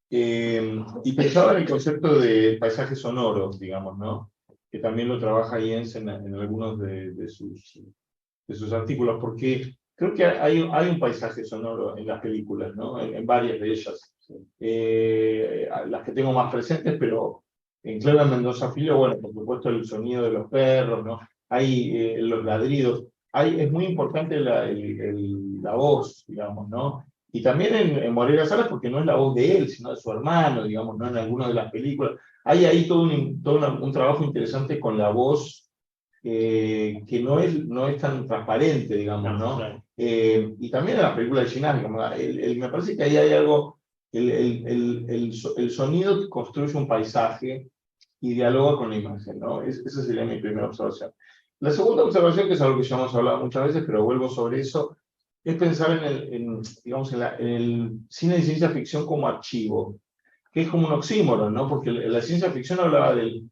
Y pensaba en el concepto de paisajes sonoros, digamos, ¿no? Que también lo trabaja Jensen en algunos de sus artículos, porque creo que hay un paisaje sonoro en las películas, ¿no? En varias de ellas. Las que tengo más presentes, pero en Clever Mendoza Filho, bueno, por supuesto el sonido de los perros, ¿no? Hay los ladridos. Es muy importante la voz, digamos, ¿no? Y también en Moreira Salas, porque no es la voz de él, sino de su hermano, digamos, ¿no? En algunas de las películas. Hay ahí todo un trabajo interesante con la voz, que no es tan transparente, digamos, ¿no? Claro. Y también en la película de Ginás, me parece que ahí hay algo, el sonido construye un paisaje y dialoga con la imagen, ¿no? Esa sería mi primera observación. La segunda observación, que es algo que ya hemos hablado muchas veces, pero vuelvo sobre eso, es pensar digamos, en el cine de ciencia ficción como archivo, que es como un oxímoron, ¿no? Porque la ciencia ficción habla del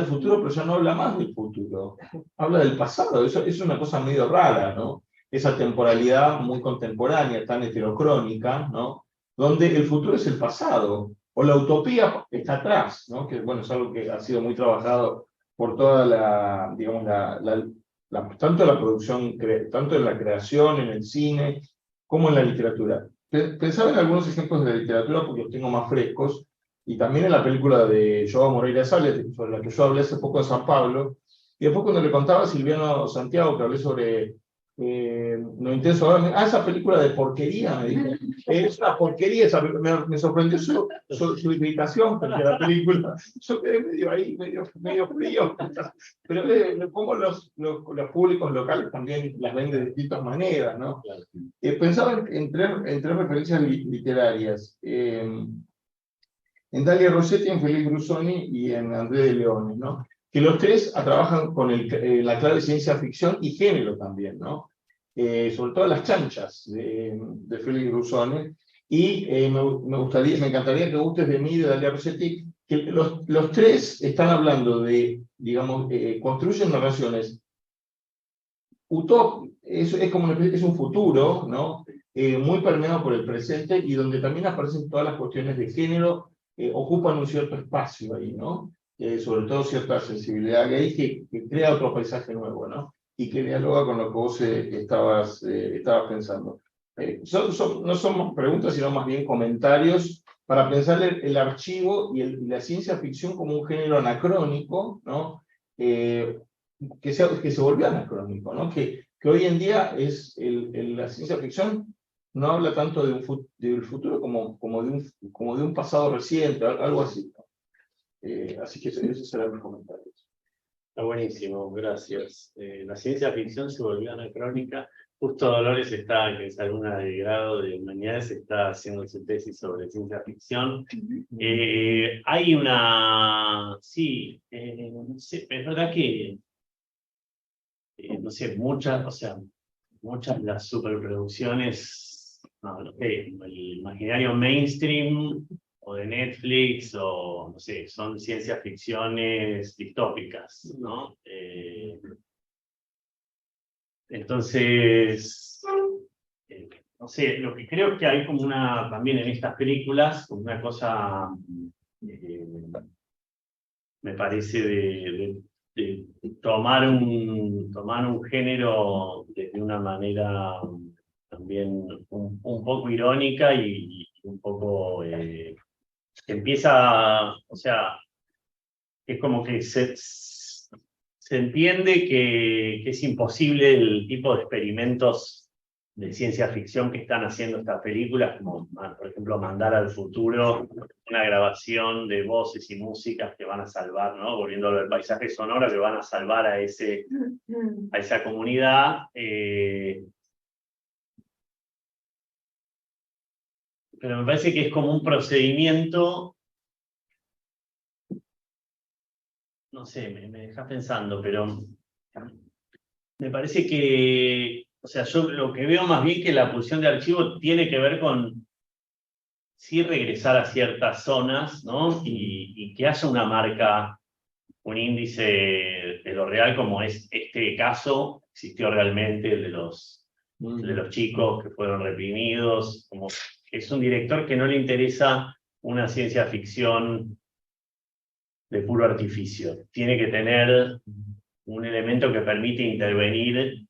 futuro, pero ya no habla más del futuro, habla del pasado. Eso es una cosa medio rara, ¿no? Esa temporalidad muy contemporánea, tan heterocrónica, ¿no? Donde el futuro es el pasado, o la utopía está atrás, ¿no? Que, bueno, es algo que ha sido muy trabajado por toda digamos, tanto la producción, tanto en la creación, en el cine, como en la literatura. Pensaba en algunos ejemplos de la literatura porque los tengo más frescos, y también en la película de Joao Moreira Salles, sobre la que yo hablé hace poco en San Pablo, y después cuando le contaba a Silviano Santiago, que hablé sobre Lo Intenso Ahora, esa película de porquería, me dijo, es una porquería, me sorprendió su invitación frente a la película. Yo quedé medio ahí, medio frío, pero como los públicos locales también las ven de distintas maneras, ¿no? Pensaba en tres referencias literarias, en Dalia Rossetti, en Felipe Brusoni y en André de Leone, ¿no? Que los tres trabajan con la clave de ciencia ficción y género también, ¿no? Sobre todo Las chanchas de Felipe Brusoni, y me encantaría que gustes de mí, de Dalia Rossetti, que los tres están hablando de, digamos, construyen narraciones es un futuro, ¿no? Muy permeado por el presente, y donde también aparecen todas las cuestiones de género, ocupan un cierto espacio ahí, ¿no? Sobre todo cierta sensibilidad gay que crea otro paisaje nuevo, ¿no? Y que dialoga con lo que vos estabas pensando. No son preguntas, sino más bien comentarios para pensar el archivo y la ciencia ficción como un género anacrónico, ¿no? Que se volvió anacrónico, ¿no? Que hoy en día la ciencia ficción no habla tanto del futuro como de un pasado reciente, algo así, ¿no? Así que esos serán mis comentarios. Está buenísimo, gracias. La ciencia ficción se volvió anacrónica. Justo Dolores está, que es alumna de grado de humanidades, está haciendo su tesis sobre ciencia ficción. Hay una, sí, no sé, es verdad que, no sé, muchas, o sea, muchas de las superproducciones, no sé, el imaginario mainstream o de Netflix o, no sé, son ciencias ficciones distópicas, ¿no? Entonces, no sé, lo que creo es que hay como una, también en estas películas, como una cosa, me parece, de tomar un género de una manera también un poco irónica y un poco, que empieza, o sea, es como que se entiende que es imposible el tipo de experimentos de ciencia ficción que están haciendo estas películas, como por ejemplo mandar al futuro una grabación de voces y músicas que van a salvar, ¿no? Volviéndolo al paisaje sonoro, que van a salvar a esa comunidad. Pero me parece que es como un procedimiento, no sé, me deja pensando, pero me parece que, o sea, yo lo que veo más bien que la pulsión de archivo tiene que ver con sí regresar a ciertas zonas, ¿no? Y que haya una marca, un índice de lo real, como es este caso, existió realmente, el de los chicos que fueron reprimidos, como es un director que no le interesa una ciencia ficción de puro artificio. Tiene que tener un elemento que permite intervenir,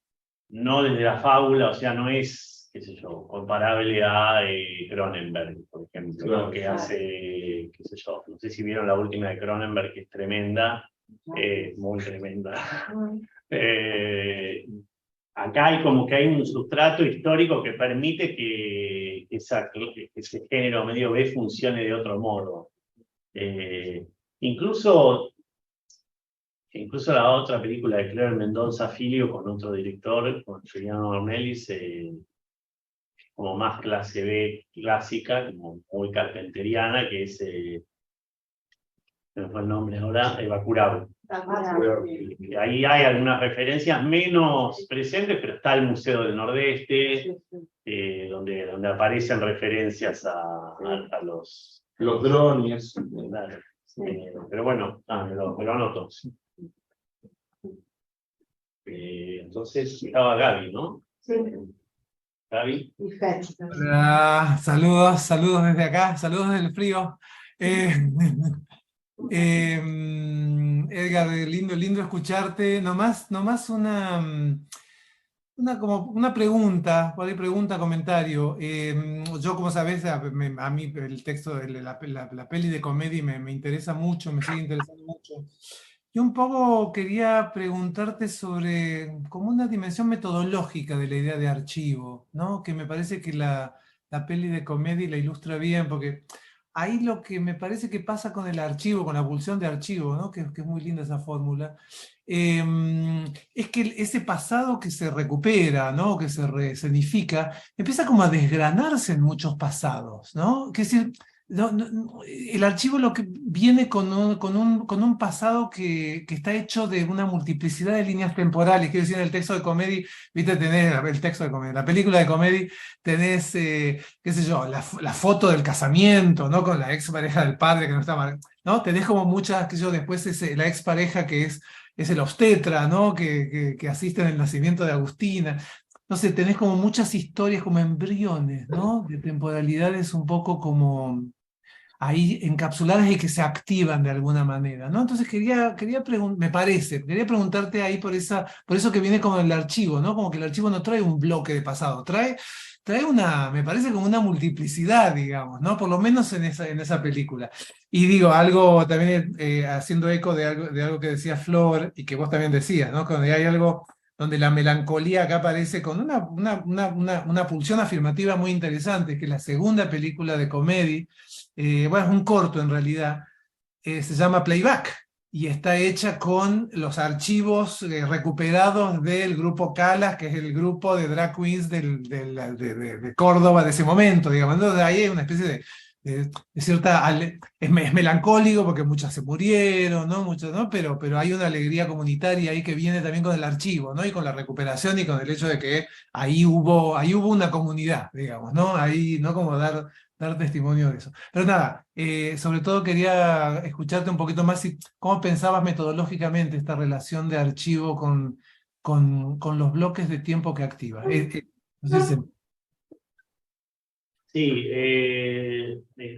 no desde la fábula, o sea, no es, qué sé yo, comparable a Cronenberg, por ejemplo, Claro, que hace, qué sé yo, no sé si vieron la última de Cronenberg, que es tremenda, muy tremenda. Acá hay como que hay un sustrato histórico que permite que ese género medio B funcione de otro modo. Incluso la otra película de Claire Mendoza Filho con otro director, con Giuliano Ornelis, como más clase B clásica, como muy carpenteriana, que es, no fue el nombre ahora, Bacurau. Ahí hay algunas referencias menos presentes, pero está el Museo del Nordeste, donde aparecen referencias a los drones. Claro. Pero bueno, pero anoto. Entonces estaba Gaby, ¿no? Sí. Gaby. Y Fer. Hola, saludos desde acá, saludos del frío. Edgar, lindo escucharte. Nomás como una pregunta, por ahí pregunta, comentario. Yo, como sabes, a mí el texto, la peli de comedia me interesa mucho, me sigue interesando mucho. Yo un poco quería preguntarte sobre como una dimensión metodológica de la idea de archivo, ¿no? Que me parece que la peli de comedia la ilustra bien, porque ahí lo que me parece que pasa con el archivo, con la pulsión de archivo, ¿no? Que es muy linda esa fórmula, es que ese pasado que se recupera, ¿no? Que se rescenifica, empieza como a desgranarse en muchos pasados, ¿no? Que es decir, el archivo lo que viene con un pasado que está hecho de una multiplicidad de líneas temporales. Quiero decir, en el texto de comedia, viste, tenés el texto de comedia, la película de comedia, tenés, qué sé yo, la foto del casamiento, ¿no? Con la ex pareja del padre que no está mal, ¿no? Tenés como muchas, qué sé yo, después la ex pareja que es el obstetra, ¿no? Que asiste en el nacimiento de Agustina. No sé, tenés como muchas historias como embriones, ¿no? De temporalidades un poco como ahí encapsuladas y que se activan de alguna manera, ¿no? Entonces quería quería preguntarte ahí por eso que viene como el archivo, ¿no? Como que el archivo no trae un bloque de pasado, trae me parece como una multiplicidad, digamos, ¿no? Por lo menos en esa película. Y digo, algo también haciendo eco de algo que decía Flor y que vos también decías, ¿no? Cuando hay algo donde la melancolía acá aparece con una pulsión afirmativa muy interesante, que es la segunda película de comedia, bueno, es un corto en realidad, se llama Playback, y está hecha con los archivos recuperados del grupo Calas, que es el grupo de drag queens de Córdoba de ese momento, digamos. Entonces ahí hay una especie de cierta... Es melancólico porque muchas se murieron, ¿no? Muchas, ¿no? Pero hay una alegría comunitaria ahí que viene también con el archivo, ¿no? Y con la recuperación y con el hecho de que ahí hubo una comunidad, digamos, ¿no? Ahí, ¿no? Como dar testimonio de eso. Pero nada, sobre todo quería escucharte un poquito más cómo pensabas metodológicamente esta relación de archivo con los bloques de tiempo que activa. No sé si Sí,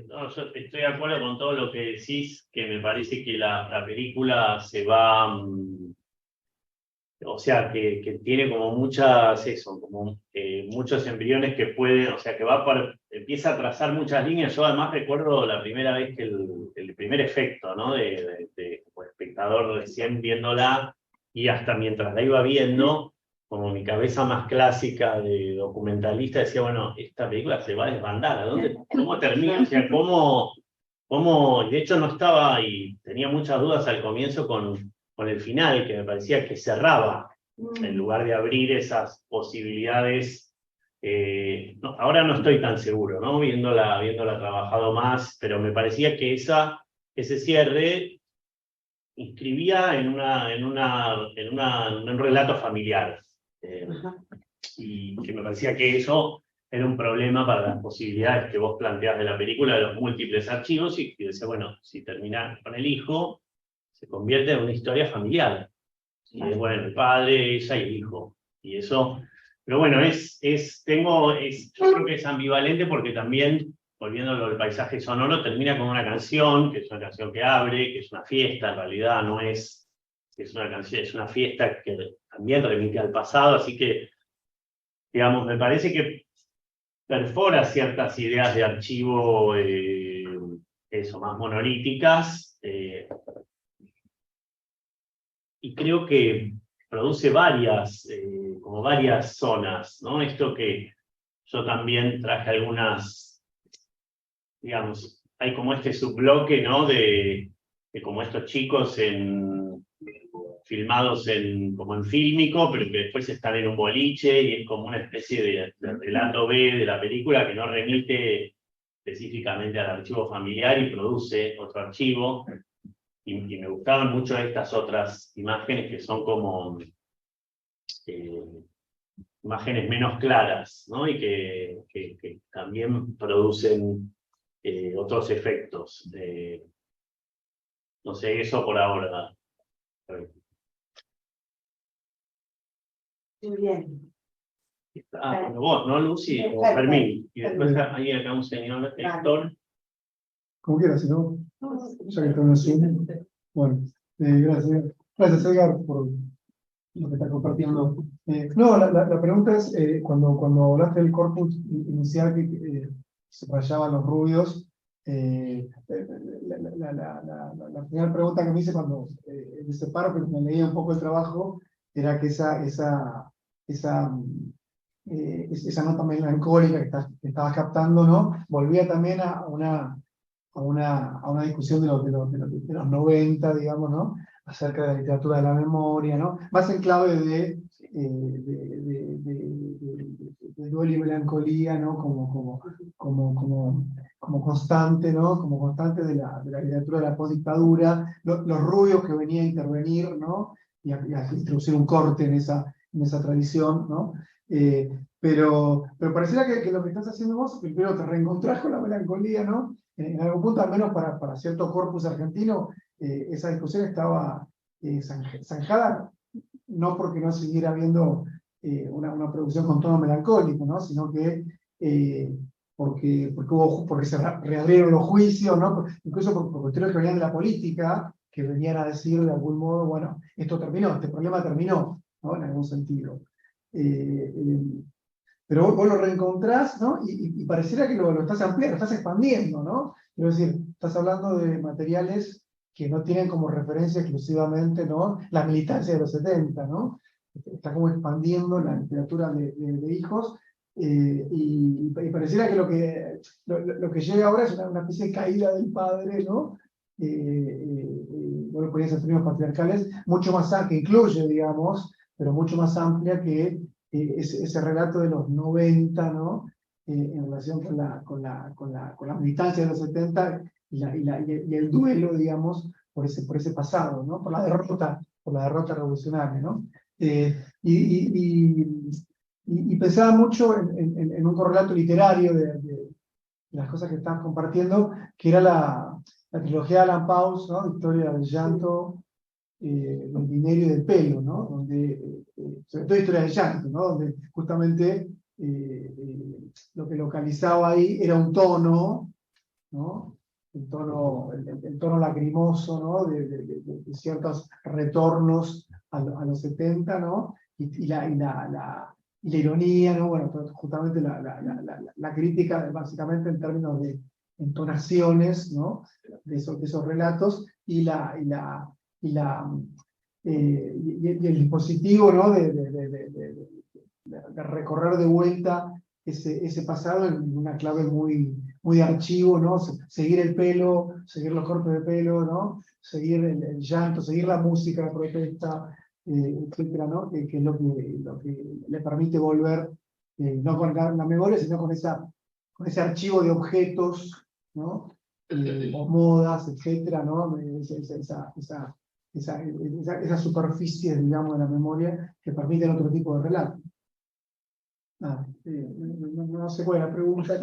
no, yo estoy de acuerdo con todo lo que decís, que me parece que la película se va, o sea, que tiene como muchos embriones que pueden, o sea, que empieza a trazar muchas líneas. Yo además recuerdo la primera vez que el primer efecto, ¿no? Como espectador recién viéndola, y hasta mientras la iba viendo, como mi cabeza más clásica de documentalista decía, bueno, esta película se va a desbandar, ¿cómo termina? O sea, y de hecho no estaba, y tenía muchas dudas al comienzo con el final, que me parecía que cerraba, en lugar de abrir esas posibilidades. Ahora no estoy tan seguro, ¿no? Viéndola trabajado más, pero me parecía que ese cierre inscribía en un relato familiar. Y que me parecía que eso era un problema para las posibilidades que vos planteás de la película, de los múltiples archivos, y decía, bueno, si termina con el hijo, se convierte en una historia familiar. Y es, bueno, el padre, ella y el hijo. Y eso, pero bueno, yo creo que es ambivalente porque también, volviéndolo al paisaje sonoro, termina con una canción, que es una canción que abre, que es una fiesta, en realidad no es, es una canción, es una fiesta que también remite al pasado, así que, digamos, me parece que perfora ciertas ideas de archivo, más monolíticas, y creo que produce varias zonas, ¿no? Esto que yo también traje algunas, digamos, hay como este subbloque, ¿no? De como estos chicos filmados como en fílmico, pero que después están en un boliche, y es como una especie de relato B de la película que no remite específicamente al archivo familiar y produce otro archivo. Y me gustaban mucho estas otras imágenes que son como imágenes menos claras, ¿no? Y que también producen otros efectos. No sé, eso por ahora. Muy bien. Bueno, vos, ¿no, Lucy? O Fermín. Y después hay acá un señor Héctor. Como quieras, si no, ya que están así. Bueno, gracias. Gracias, Edgar, por lo que está compartiendo. No, la pregunta es, cuando hablaste del corpus inicial que se rayaban los rubios, la primera pregunta que me hice cuando en ese párrafo que me leía un poco el trabajo era que esa nota melancólica que estabas captando, ¿no? Volvía también a una discusión de los 90, digamos, ¿no? Acerca de la literatura de la memoria, ¿no? Más en clave de duelo y melancolía, ¿no? Como constante, ¿no? Como constante de la literatura de la postdictadura, los rubios que venía a intervenir, ¿no? Y a introducir un corte en esa tradición, ¿no? Pero pareciera que lo que estás haciendo vos, primero te reencontrás con la melancolía, ¿no? En algún punto, al menos para cierto corpus argentino, esa discusión estaba zanjada, no porque no siguiera habiendo una producción con tono melancólico, ¿no? Sino que porque se reabrieron los juicios, ¿no? Incluso por cuestiones que venían de la política, que venían a decir de algún modo, bueno, esto terminó, este problema terminó, ¿no? En algún sentido. Pero vos lo reencontrás, ¿no? Y pareciera que lo estás ampliando, lo estás expandiendo, ¿no? Quiero decir, estás hablando de materiales que no tienen como referencia exclusivamente, ¿no? La militancia de los 70, ¿no? Está como expandiendo la literatura de hijos, y pareciera que lo que llega ahora es una especie de caída del padre, ¿no? De vos lo ponías en términos patriarcales, mucho más amplia, que incluye, digamos, pero mucho más amplia que ese relato de los 90, ¿no? En relación con la militancia de los 70 y el duelo, digamos, por ese pasado, ¿no? Por la derrota revolucionaria, ¿no? Y pensaba mucho en un correlato literario de las cosas que estás compartiendo, que era la trilogía de Alan Pauls, ¿no? Historia del llanto, del dinero y del pelo, ¿no? Donde, sobre todo historia del llanto, ¿no? Donde justamente lo que localizaba ahí era un tono, ¿no? El tono lacrimoso, ¿no? De ciertos retornos a los 70, ¿no? Y la ironía, ¿no? Bueno, justamente la crítica, básicamente en términos de entonaciones, ¿no? De esos relatos, y el dispositivo, ¿no? de recorrer de vuelta ese pasado en una clave muy de archivo, ¿no? Seguir el pelo, seguir los cortes de pelo, ¿no? Seguir el llanto, seguir la música, la protesta, etcétera, ¿no? Que es lo que le permite volver, no con la memoria, sino con ese archivo de objetos, ¿no? O modas, etcétera, ¿no? Esa superficie, digamos, de la memoria que permiten otro tipo de relato. No sé cuál es la pregunta.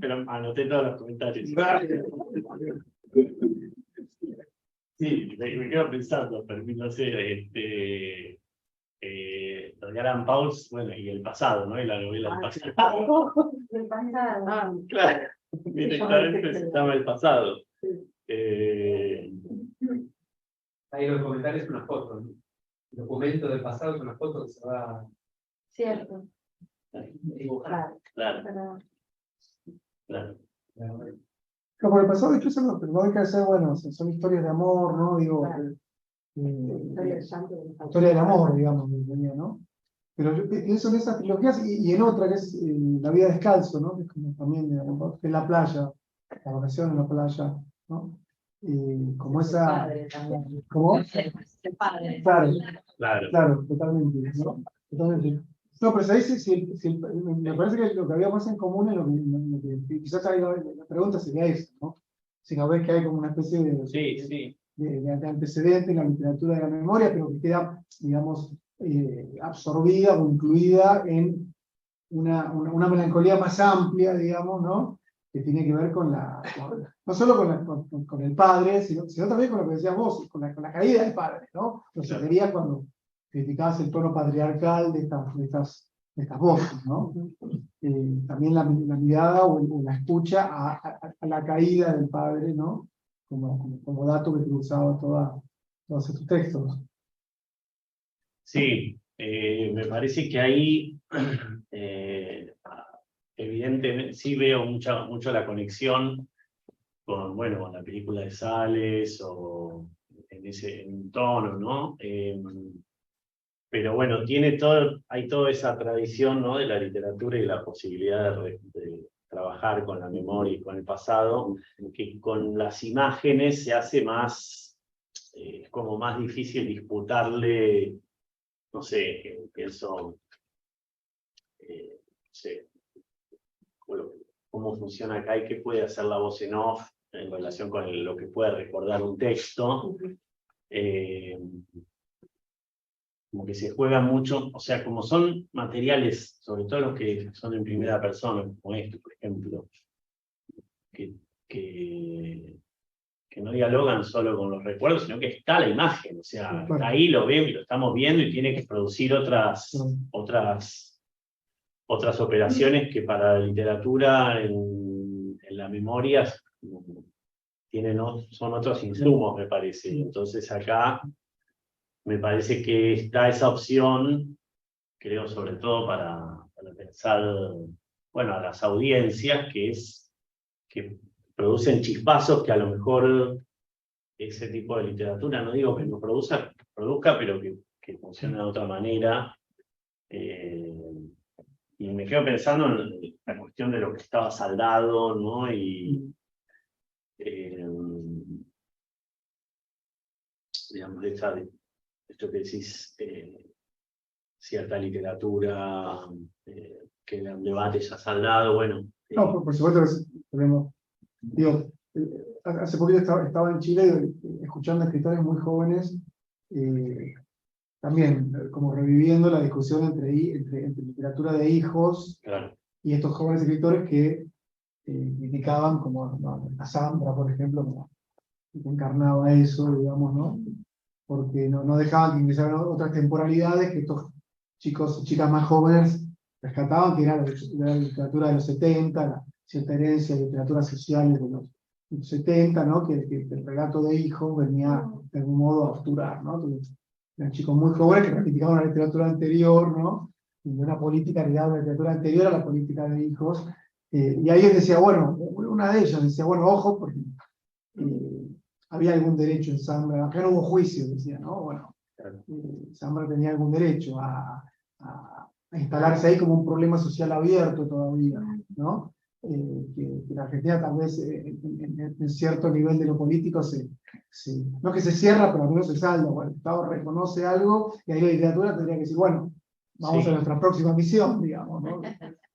Pero anoté todos los comentarios. Sí, me quedo pensando, pero no sé, lo de Alan Pauls, bueno, y el pasado, ¿no? Y la novela del pasado. Del pasado. Claro, directamente se llama El pasado. Ahí los comentarios son una foto, ¿no? El documento del pasado es una foto que se va Cierto. dibujar. Claro. Pero por el pasado, de hecho, eso no hay que hacer, bueno, son historias de amor, ¿no? Digo, historia del amor, digamos, ¿no? Pero yo pienso en esas trilogías y en otra que es La vida descalzo, ¿no? Que es como también, digamos, que es la playa, la vacación en la playa, ¿no? Como esa. ¿Cómo? El padre. Claro, totalmente, ¿no? Totalmente. No, pero ¿sabes? Me parece que lo que había más en común es lo que quizás la pregunta sería eso, ¿no? Si no ves que hay como una especie de antecedente en la literatura de la memoria, pero que queda, digamos, absorbida o incluida en una melancolía más amplia, digamos, ¿no? Que tiene que ver no solo con el padre, sino también con lo que decías vos, con la caída del padre, ¿no? Lo sugerías cuando criticabas el tono patriarcal de estas voces, ¿no? También la mirada o la escucha a la caída del padre, ¿no? Como dato que cruzaba todos estos textos. Sí, me parece que ahí evidentemente sí veo mucho la conexión con, bueno, con la película de Sales o en un tono, ¿no? Pero bueno, hay toda esa tradición, ¿no? De la literatura y la posibilidad de trabajar con la memoria y con el pasado, que con las imágenes se hace más, como más difícil disputarle, no sé, pienso, no sé, cómo funciona acá y qué puede hacer la voz en off en relación con lo que puede recordar un texto. Como que se juega mucho, o sea, como son materiales, sobre todo los que son en primera persona, como esto, por ejemplo, que no dialogan solo con los recuerdos, sino que está la imagen, o sea, está ahí, lo veo y lo estamos viendo y tiene que producir otras operaciones que para la literatura en la memoria son otros insumos, me parece. Entonces acá me parece que está esa opción, creo, sobre todo para pensar, bueno, a las audiencias, que producen chispazos que a lo mejor ese tipo de literatura, no digo que no produzca, pero que funcione de otra manera. Y me quedo pensando en la cuestión de lo que estaba saldado, ¿no? Y digamos, esto que decís, cierta literatura, que era un debate ya saldado, bueno. No, por supuesto que tenemos, digo, hace poquito estaba en Chile escuchando a escritores muy jóvenes, también como reviviendo la discusión entre literatura de hijos, Claro. Y estos jóvenes escritores que criticaban como a Zambra, por ejemplo, como que encarnaba eso, digamos, ¿no? Porque no dejaban que ingresaran otras temporalidades que estos chicos y chicas más jóvenes rescataban, que era la literatura de los 70, la cierta herencia de literatura social de los 70, ¿no? Que el relato de hijos venía de algún modo a obturar, ¿no? Entonces, eran chicos muy jóvenes que criticaban la literatura anterior, ¿no? Y de una política ligada a la literatura anterior a la política de hijos. Y ahí decía, bueno, una de ellas decía, bueno, ojo, porque había algún derecho en Zambra, acá no hubo juicio, decía, ¿no? Bueno, Zambra tenía algún derecho a instalarse ahí como un problema social abierto todavía, ¿no? Que la Argentina tal vez en cierto nivel de lo político no que se cierra, pero al menos se salda. Bueno, el Estado reconoce algo y ahí la literatura tendría que decir, bueno, vamos a nuestra próxima misión, digamos, ¿no?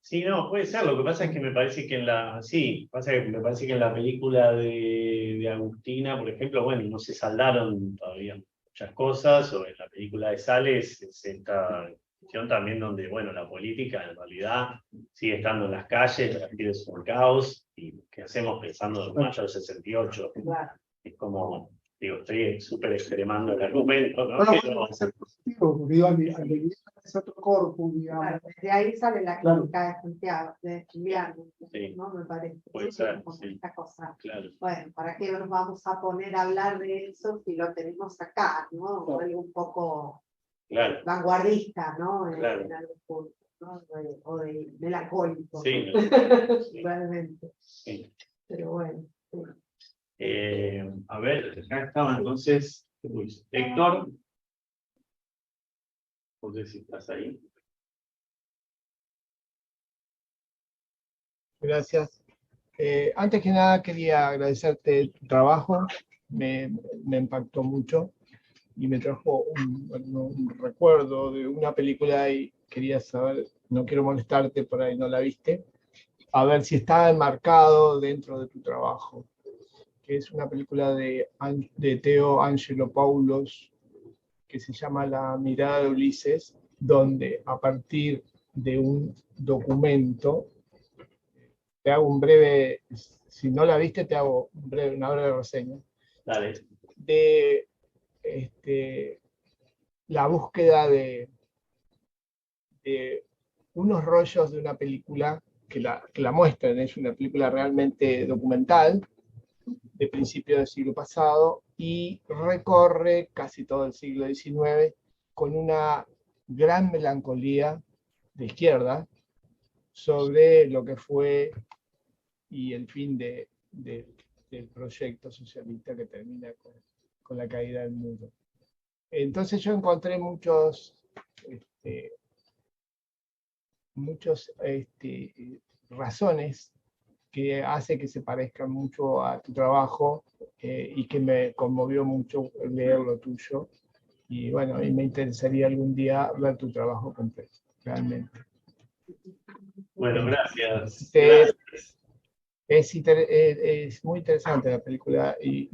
Sí, no, puede ser. Lo que pasa es que me parece que me parece que en la película de Agustina, por ejemplo, bueno, no se saldaron todavía muchas cosas, o en la película de Sales es esta cuestión también donde, bueno, la política en realidad sigue estando en las calles, las calles son caos, y ¿qué hacemos pensando en mayo del 68? Claro. Es como, digo, estoy súper extremando el argumento, ¿no? Bueno, Pero, puede ser positivo, porque digo, al vivir es otro corpus, digamos. Claro, de ahí sale la Claro. crítica de Santiago, de Julián, Sí. ¿no? Me parece. Puede Sí, ser, como sí. esta cosa. claro. Bueno, ¿para qué nos vamos a poner a hablar de eso si lo tenemos acá, ¿no? Claro. Algo un poco Claro. vanguardista, ¿no? Claro. En algún punto, ¿no? O de melancólico. Sí, ¿no? sí. Realmente. Sí. Pero bueno. Sí. A ver, acá estaba entonces Héctor. No sé si estás ahí. Gracias. Antes que nada quería agradecerte tu trabajo, me impactó mucho y me trajo un recuerdo de una película y quería saber, no quiero molestarte, por ahí no la viste, a ver si está enmarcado dentro de tu trabajo, que es una película de Teo Angelopoulos que se llama La mirada de Ulises, donde a partir de un documento, te hago un breve, si no la viste, te hago una breve reseña. Dale. De la búsqueda de unos rollos de una película que la muestran, es una película realmente documental, de principios del siglo pasado, y recorre casi todo el siglo XIX con una gran melancolía de izquierda sobre lo que fue y el fin del proyecto socialista que termina con la caída del muro. Entonces yo encontré muchas razones que hace que se parezcan mucho a tu trabajo y que me conmovió mucho leer lo tuyo. Y bueno, y me interesaría algún día ver tu trabajo completo, realmente. Bueno, gracias. Es muy interesante la película y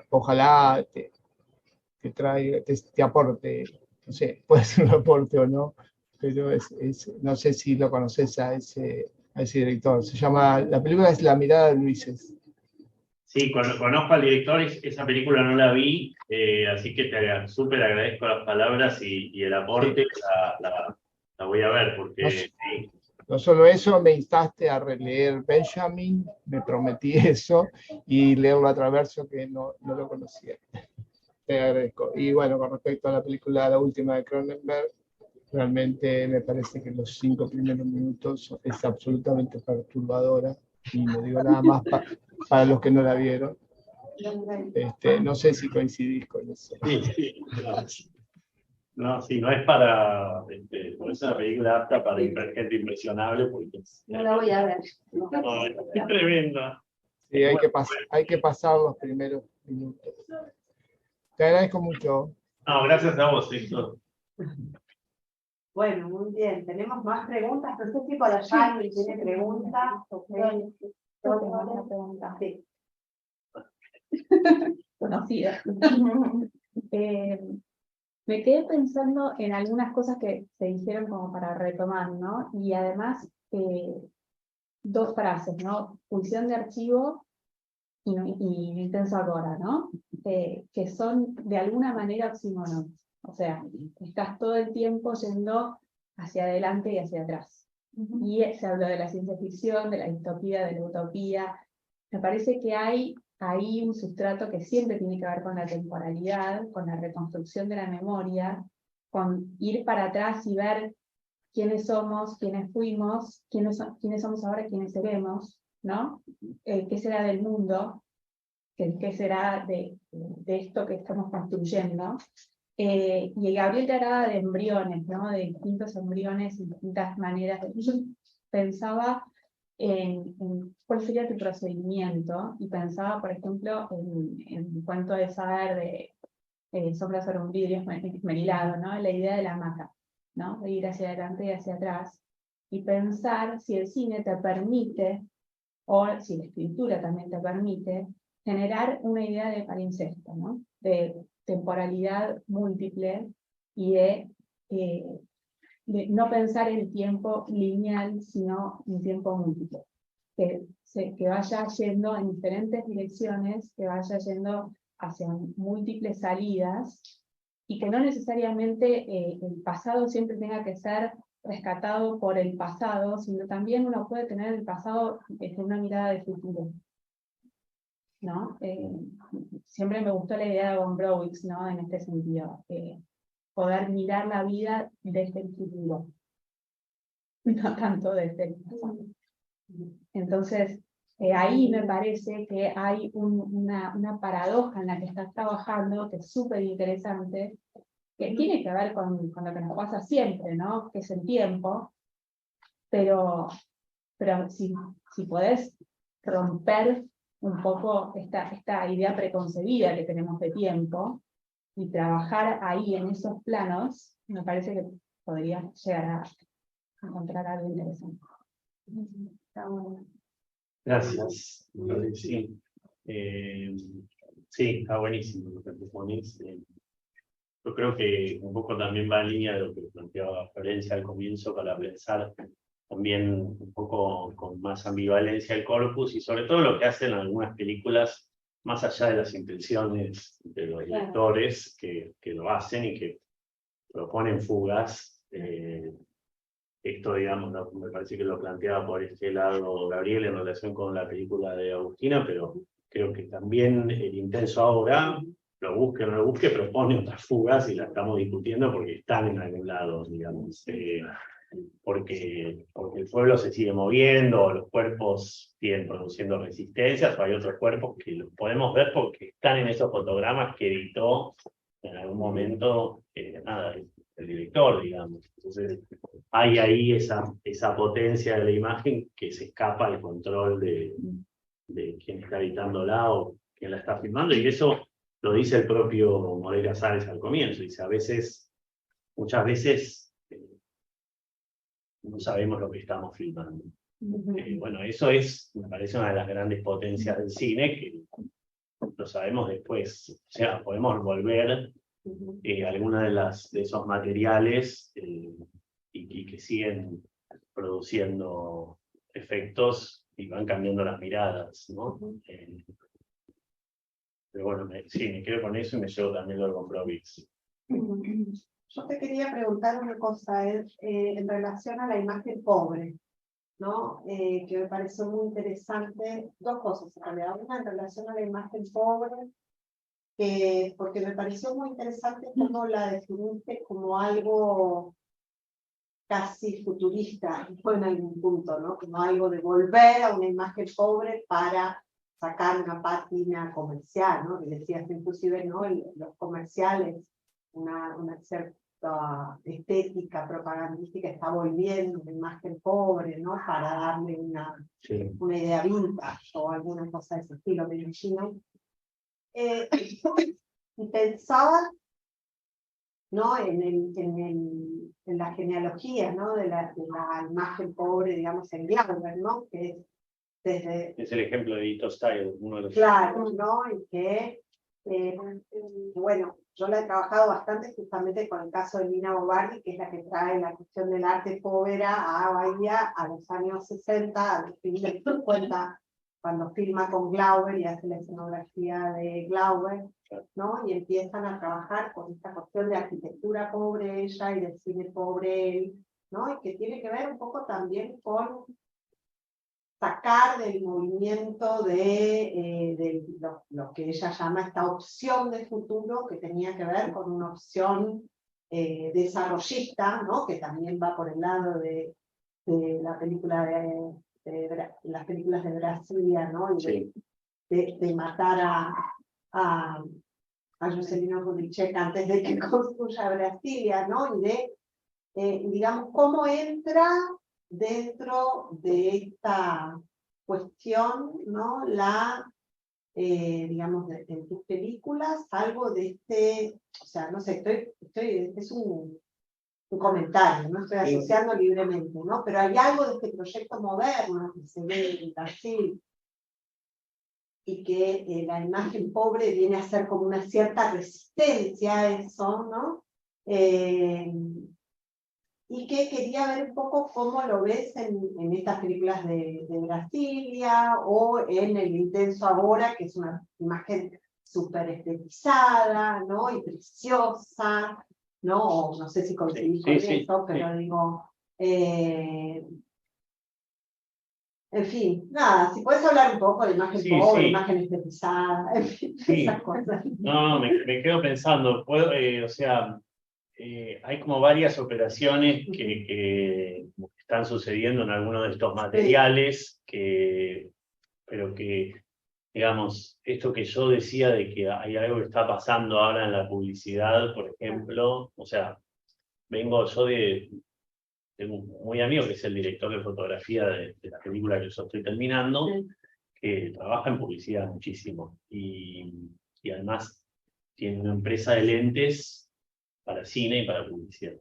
ojalá te aporte, no sé, puede ser un aporte o no, pero no sé si lo conoces a ese director. La película es La mirada de Ulises. Sí, conozco al director, esa película no la vi, así que te súper agradezco las palabras y el aporte, sí. La voy a ver, porque no solo eso, me instaste a releer Benjamin, me prometí eso, y leerlo a Traverso, que no lo conocía. Te agradezco. Y bueno, con respecto a la película, la última de Cronenberg, realmente me parece que los 5 primeros minutos es absolutamente perturbadora, y no digo nada más para los que no la vieron. No sé si coincidís con eso. Sí. No, sí, no es para, no es una película apta para gente impresionable, porque no la voy a ver. No, es tremenda. Sí, hay que pasar los primeros minutos. Te agradezco mucho. No, gracias a vos, Héctor. Bueno, muy bien. ¿Tenemos más preguntas? No sé si por allá alguien tiene preguntas. Yo tengo una pregunta. Sí. Conocida. Me quedé pensando en algunas cosas que se dijeron como para retomar, ¿no? Y además, dos frases, ¿no? Pulsión de archivo y intenso ahora, ¿no? Que son de alguna manera oxímoros. O sea, estás todo el tiempo yendo hacia adelante y hacia atrás. Y se habló de la ciencia ficción, de la distopía, de la utopía. Me parece que hay ahí un sustrato que siempre tiene que ver con la temporalidad, con la reconstrucción de la memoria, con ir para atrás y ver quiénes somos, quiénes fuimos, quiénes somos ahora, quiénes seremos, ¿no? ¿Qué será del mundo? ¿Qué será de esto que estamos construyendo? Y Gabriel te hablaba de embriones, ¿no? De distintos embriones y distintas maneras. Yo pensaba en cuál sería tu procedimiento y pensaba, por ejemplo, en cuanto de saber de sombras sobre un vidrio esmerilado, ¿no? La idea de la hamaca, ¿no? De ir hacia adelante y hacia atrás y pensar si el cine te permite, o si la escritura también te permite, generar una idea de palincesto, ¿no? De temporalidad múltiple y de no pensar el tiempo lineal, sino un tiempo múltiple. Que vaya yendo en diferentes direcciones, que vaya yendo hacia múltiples salidas, y que no necesariamente el pasado siempre tenga que ser rescatado por el pasado, sino también uno puede tener el pasado desde una mirada de futuro, ¿no? Siempre me gustó la idea de Gombrowicz, ¿no? En este sentido, poder mirar la vida desde el futuro, no tanto desde el pasado. Entonces, ahí me parece que hay una paradoja en la que estás trabajando, que es súper interesante, que tiene que ver con lo que nos pasa siempre, ¿no? Que es el tiempo, pero si podés romper un poco esta idea preconcebida que tenemos de tiempo y trabajar ahí en esos planos, me parece que podrías llegar a encontrar algo interesante. Está bueno. Gracias. Sí. Sí, está buenísimo lo que propones. Yo creo que un poco también va en línea de lo que planteaba Florencia al comienzo para pensar también un poco con más ambivalencia el corpus y sobre todo lo que hacen algunas películas más allá de las intenciones de los directores que lo hacen y que proponen fugas. Esto, digamos, me parece que lo planteaba por este lado Gabriel en relación con la película de Agustina, pero creo que también el intenso ahora, lo busque o no lo busque, propone otras fugas y las estamos discutiendo porque están en algún lado, digamos. Porque el pueblo se sigue moviendo, los cuerpos siguen produciendo resistencias, o hay otros cuerpos que los podemos ver porque están en esos fotogramas que editó en algún momento el director, digamos. Entonces, hay ahí esa potencia de la imagen que se escapa al control de quien está editándola o quien la está filmando, y eso lo dice el propio Moreira Sáenz al comienzo. Dice, muchas veces no sabemos lo que estamos filmando. Bueno, eso me parece una de las grandes potencias del cine, que lo sabemos después. O sea, podemos volver algunas de esos materiales y que siguen produciendo efectos y van cambiando las miradas, ¿no? Pero bueno, sí, me quedo con eso y me llevo también lo de Gombrowicz. Yo te quería preguntar una cosa en relación a la imagen pobre, ¿no? Que me pareció muy interesante. Dos cosas, en realidad. Una en relación a la imagen pobre, porque me pareció muy interesante cómo la definiste como algo casi futurista, en algún punto, ¿no? Como algo de volver a una imagen pobre para sacar una pátina comercial, ¿no? Que decías inclusive, ¿no? Los comerciales, ser esta estética propagandística está volviendo la imagen pobre, ¿no? Para darle una idea vintage o alguna cosa de ese estilo, me imagino. Y pensaba, ¿no? en la genealogía, ¿no? de la imagen pobre, digamos, en Glauber, ¿no? Que es desde... Es el ejemplo de Ito Style, uno de los... Claro, ¿no? Y que, bueno, yo la he trabajado bastante justamente con el caso de Lina Bobardi, que es la que trae la cuestión del arte povera a Bahía a los años 60, a los fines de los 50, cuando filma con Glauber y hace la escenografía de Glauber, ¿no? Y empiezan a trabajar con esta cuestión de arquitectura pobre ella y de cine pobre él, ¿no? Y que tiene que ver un poco también con sacar del movimiento de lo que ella llama esta opción de futuro, que tenía que ver con una opción desarrollista, ¿no? Que también va por el lado de la película las películas de Brasilia, ¿no? Y de matar a Juscelino Kubitschek antes de que construya Brasilia, ¿no? Y de, digamos, cómo entra dentro de esta cuestión, ¿no? Digamos, en tus películas, algo de este, o sea, no sé, es un comentario, no estoy asociando libremente, ¿no? Pero hay algo de este proyecto moderno que se ve en Brasil y que la imagen pobre viene a ser como una cierta resistencia a eso, ¿no? Y que quería ver un poco cómo lo ves en estas películas de Brasilia o en El Intenso Ahora, que es una imagen súper estetizada, ¿no? Y preciosa, ¿no? O no sé si coincidís con eso, pero digo... en fin, nada, si puedes hablar un poco de imagen pobre, imagen estetizada, en fin, esas cosas. No, me quedo pensando, o sea... hay como varias operaciones que están sucediendo en algunos de estos materiales, pero que, digamos, esto que yo decía de que hay algo que está pasando ahora en la publicidad, por ejemplo, o sea, vengo yo tengo un muy amigo que es el director de fotografía de la película que yo estoy terminando, que trabaja en publicidad muchísimo, y además tiene una empresa de lentes para cine y para publicidad.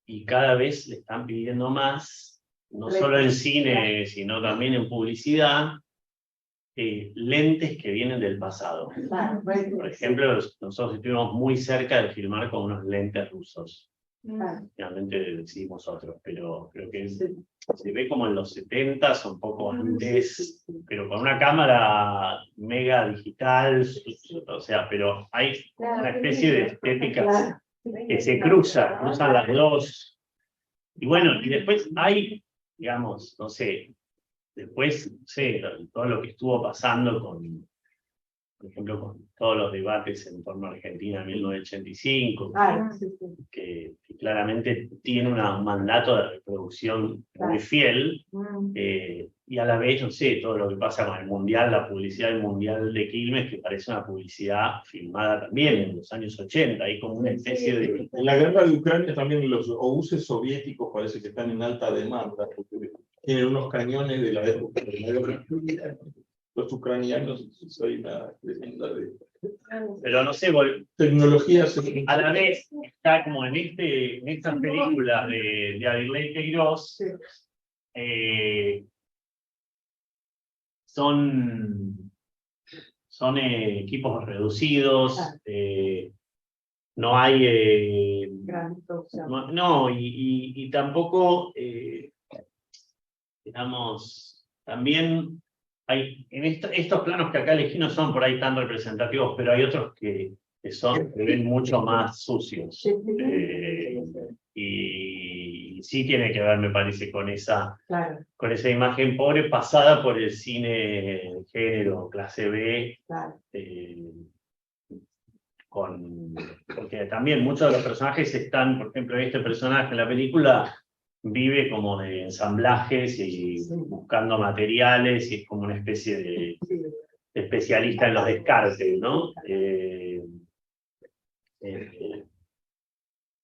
Y cada vez le están pidiendo más, no solo en cine, sino también en publicidad, lentes que vienen del pasado. Por ejemplo, nosotros estuvimos muy cerca de filmar con unos lentes rusos. Finalmente decidimos otros, pero creo que se ve como en los 70s, un poco antes, pero con una cámara mega digital, o sea, pero hay una especie de estética que se cruzan las dos. Y bueno, y después hay, digamos, no sé, después, no sé, todo lo que estuvo pasando por ejemplo, con todos los debates en torno a Argentina en 1985, que claramente tiene un mandato de reproducción muy fiel, y a la vez, no sé, todo lo que pasa con el Mundial, la publicidad del Mundial de Quilmes, que parece una publicidad filmada también en los años 80, hay como una especie de... En la guerra de Ucrania también los obuses soviéticos parece que están en alta demanda, porque tienen unos cañones de la época de la guerra. Los ucranianos, soy una leyenda de... Pero no sé, tecnologías... A la vez está como en estas películas de Adilei Queiroz, son equipos reducidos, no hay... y tampoco, digamos, también... estos planos que acá elegí no son por ahí tan representativos, pero hay otros que ven mucho más sucios. Y sí tiene que ver, me parece, con esa imagen pobre pasada por el cine género, clase B. Porque también muchos de los personajes están, por ejemplo, este personaje en la película vive como de ensamblajes y buscando materiales, y es como una especie de especialista en los descartes, ¿no?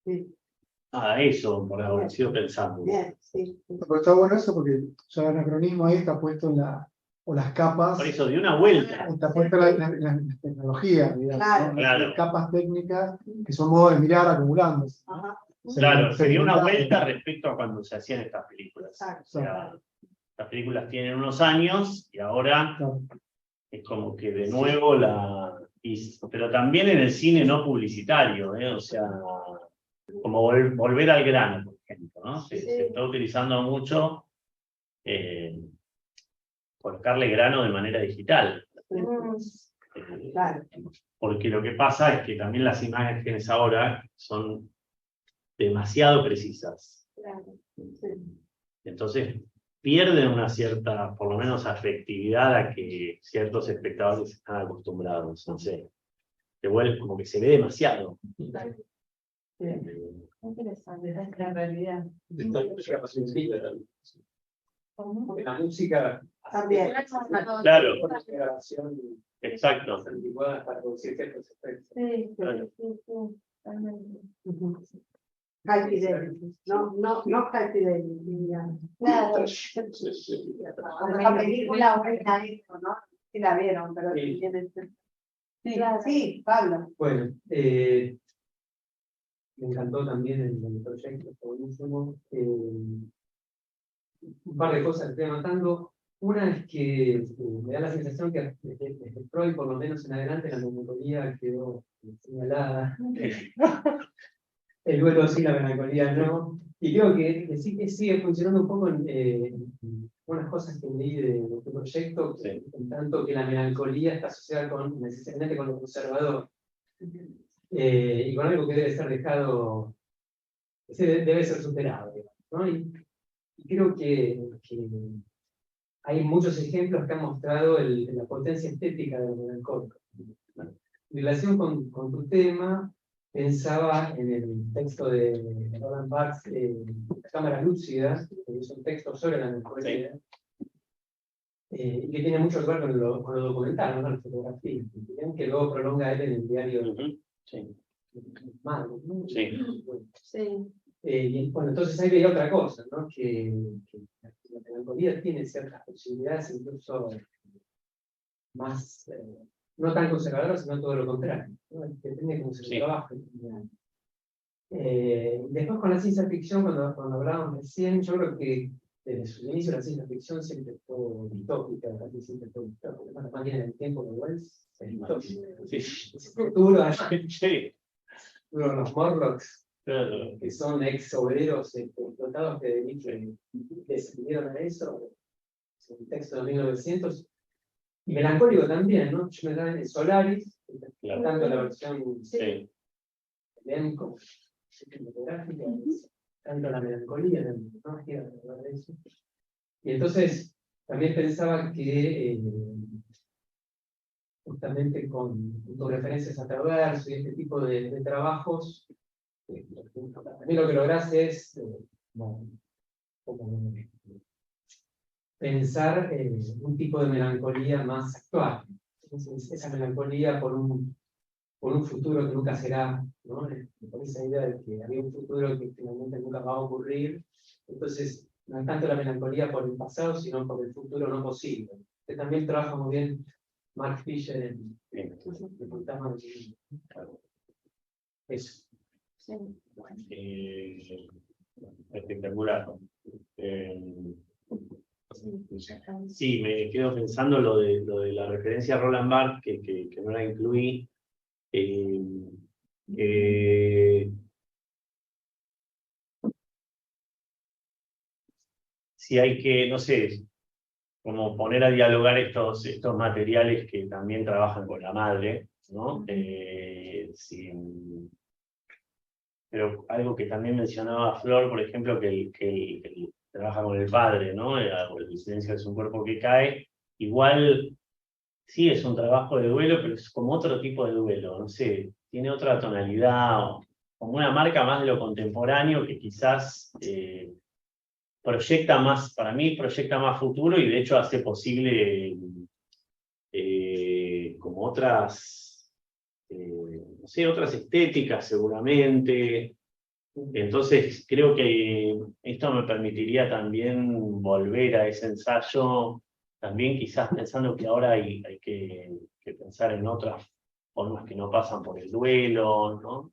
Sí. Eso, por haber sido pensando. Bien, sí. Pero está bueno eso porque ya el anacronismo ahí está puesto en o las capas, Por eso, de una vuelta. está puesta la tecnología, digamos, Claro. ¿no? Claro. Las capas técnicas que son modos de mirar acumulándose. Ajá. Claro, sería una Segmentado. vuelta respecto a cuando se hacían estas películas. Exacto. O sea, estas películas tienen unos años y ahora Claro. es como que de nuevo pero también en el cine no publicitario, o sea, como volver al grano, por ejemplo, ¿no? Se está utilizando mucho colocarle grano de manera digital. Claro. Porque lo que pasa es que también las imágenes ahora son demasiado precisas. Claro. Entonces pierden una cierta, por lo menos, afectividad a que ciertos espectadores están acostumbrados. No sé, se vuelve como que se ve demasiado. Interesante, es la realidad. Porque la música También. Claro, una grabación exacto. anticuada para producir ciertos efectos. Sí, Claro. sí, sí, totalmente. High fidelity. No high fidelity, digamos. Claro. La película buena esto, ¿no? Sí la vieron, pero Sí. tiene. Sí, Claro. sí, Pablo. Bueno, me encantó también el proyecto, está buenísimo. Un par de cosas que estoy anotando. Una es que me da la sensación que desde Freud, por lo menos en adelante, la melancolía quedó señalada. El duelo sí, la melancolía no. Y creo que sí que sigue funcionando un poco en unas cosas que leí de tu proyecto, en tanto que la melancolía está asociada necesariamente con lo conservador. Y con algo que debe ser dejado, debe ser superado, ¿no? Y creo que hay muchos ejemplos que han mostrado la potencia estética de lo melancólico. En relación con tu tema, pensaba en el texto de Roland Barthes, La cámara lúcida, que es un texto sobre la melancolía, y que tiene mucho que ver con lo documental, ¿no? Con la fotografía, que luego prolonga él en el diario Madre, ¿no? Sí. Y bueno, entonces ahí veía otra cosa, ¿no? Que la melancolía tiene ciertas posibilidades, incluso más, no tan conservadoras, sino todo lo contrario, ¿no? Depende de cómo se trabaja. Después con la ciencia ficción, cuando hablábamos recién, yo creo que desde su inicio la ciencia ficción siempre fue distópica, casi siempre fue distópica. Más bien en el tiempo de Wells, es distópico. Los Morlocks, que son ex obreros explotados que decidieron a eso, es un texto de 1900, y melancólico también, ¿no? Yo me da en Solaris, tanto la versión de Lemco, cinematográfica, tanto la melancolía, la magia, de eso. Y entonces también pensaba que justamente con referencias a Traverso y este tipo de trabajos, también lo que lográs es como pensar un tipo de melancolía más actual. Entonces, esa melancolía por un futuro que nunca será, ¿no? Por esa idea de que había un futuro que finalmente nunca va a ocurrir. Entonces, no es tanto la melancolía por el pasado, sino por el futuro no posible. Que también trabaja muy bien Mark Fisher en el fantasma del mundo. Eso. Espectacular. Sí, me quedo pensando lo de la referencia a Roland Barthes, que no la incluí. Si hay que, no sé, como poner a dialogar estos materiales que también trabajan con la madre, ¿no? Pero algo que también mencionaba Flor, por ejemplo, que él trabaja con el padre, ¿no? El silencio es un cuerpo que cae. Igual, sí es un trabajo de duelo, pero es como otro tipo de duelo, no sé, tiene otra tonalidad, como una marca más de lo contemporáneo que quizás proyecta más, para mí proyecta más futuro y de hecho hace posible como otras, no sé, otras estéticas seguramente, Entonces, creo que esto me permitiría también volver a ese ensayo, también quizás pensando que ahora hay que pensar en otras formas que no pasan por el duelo, ¿no?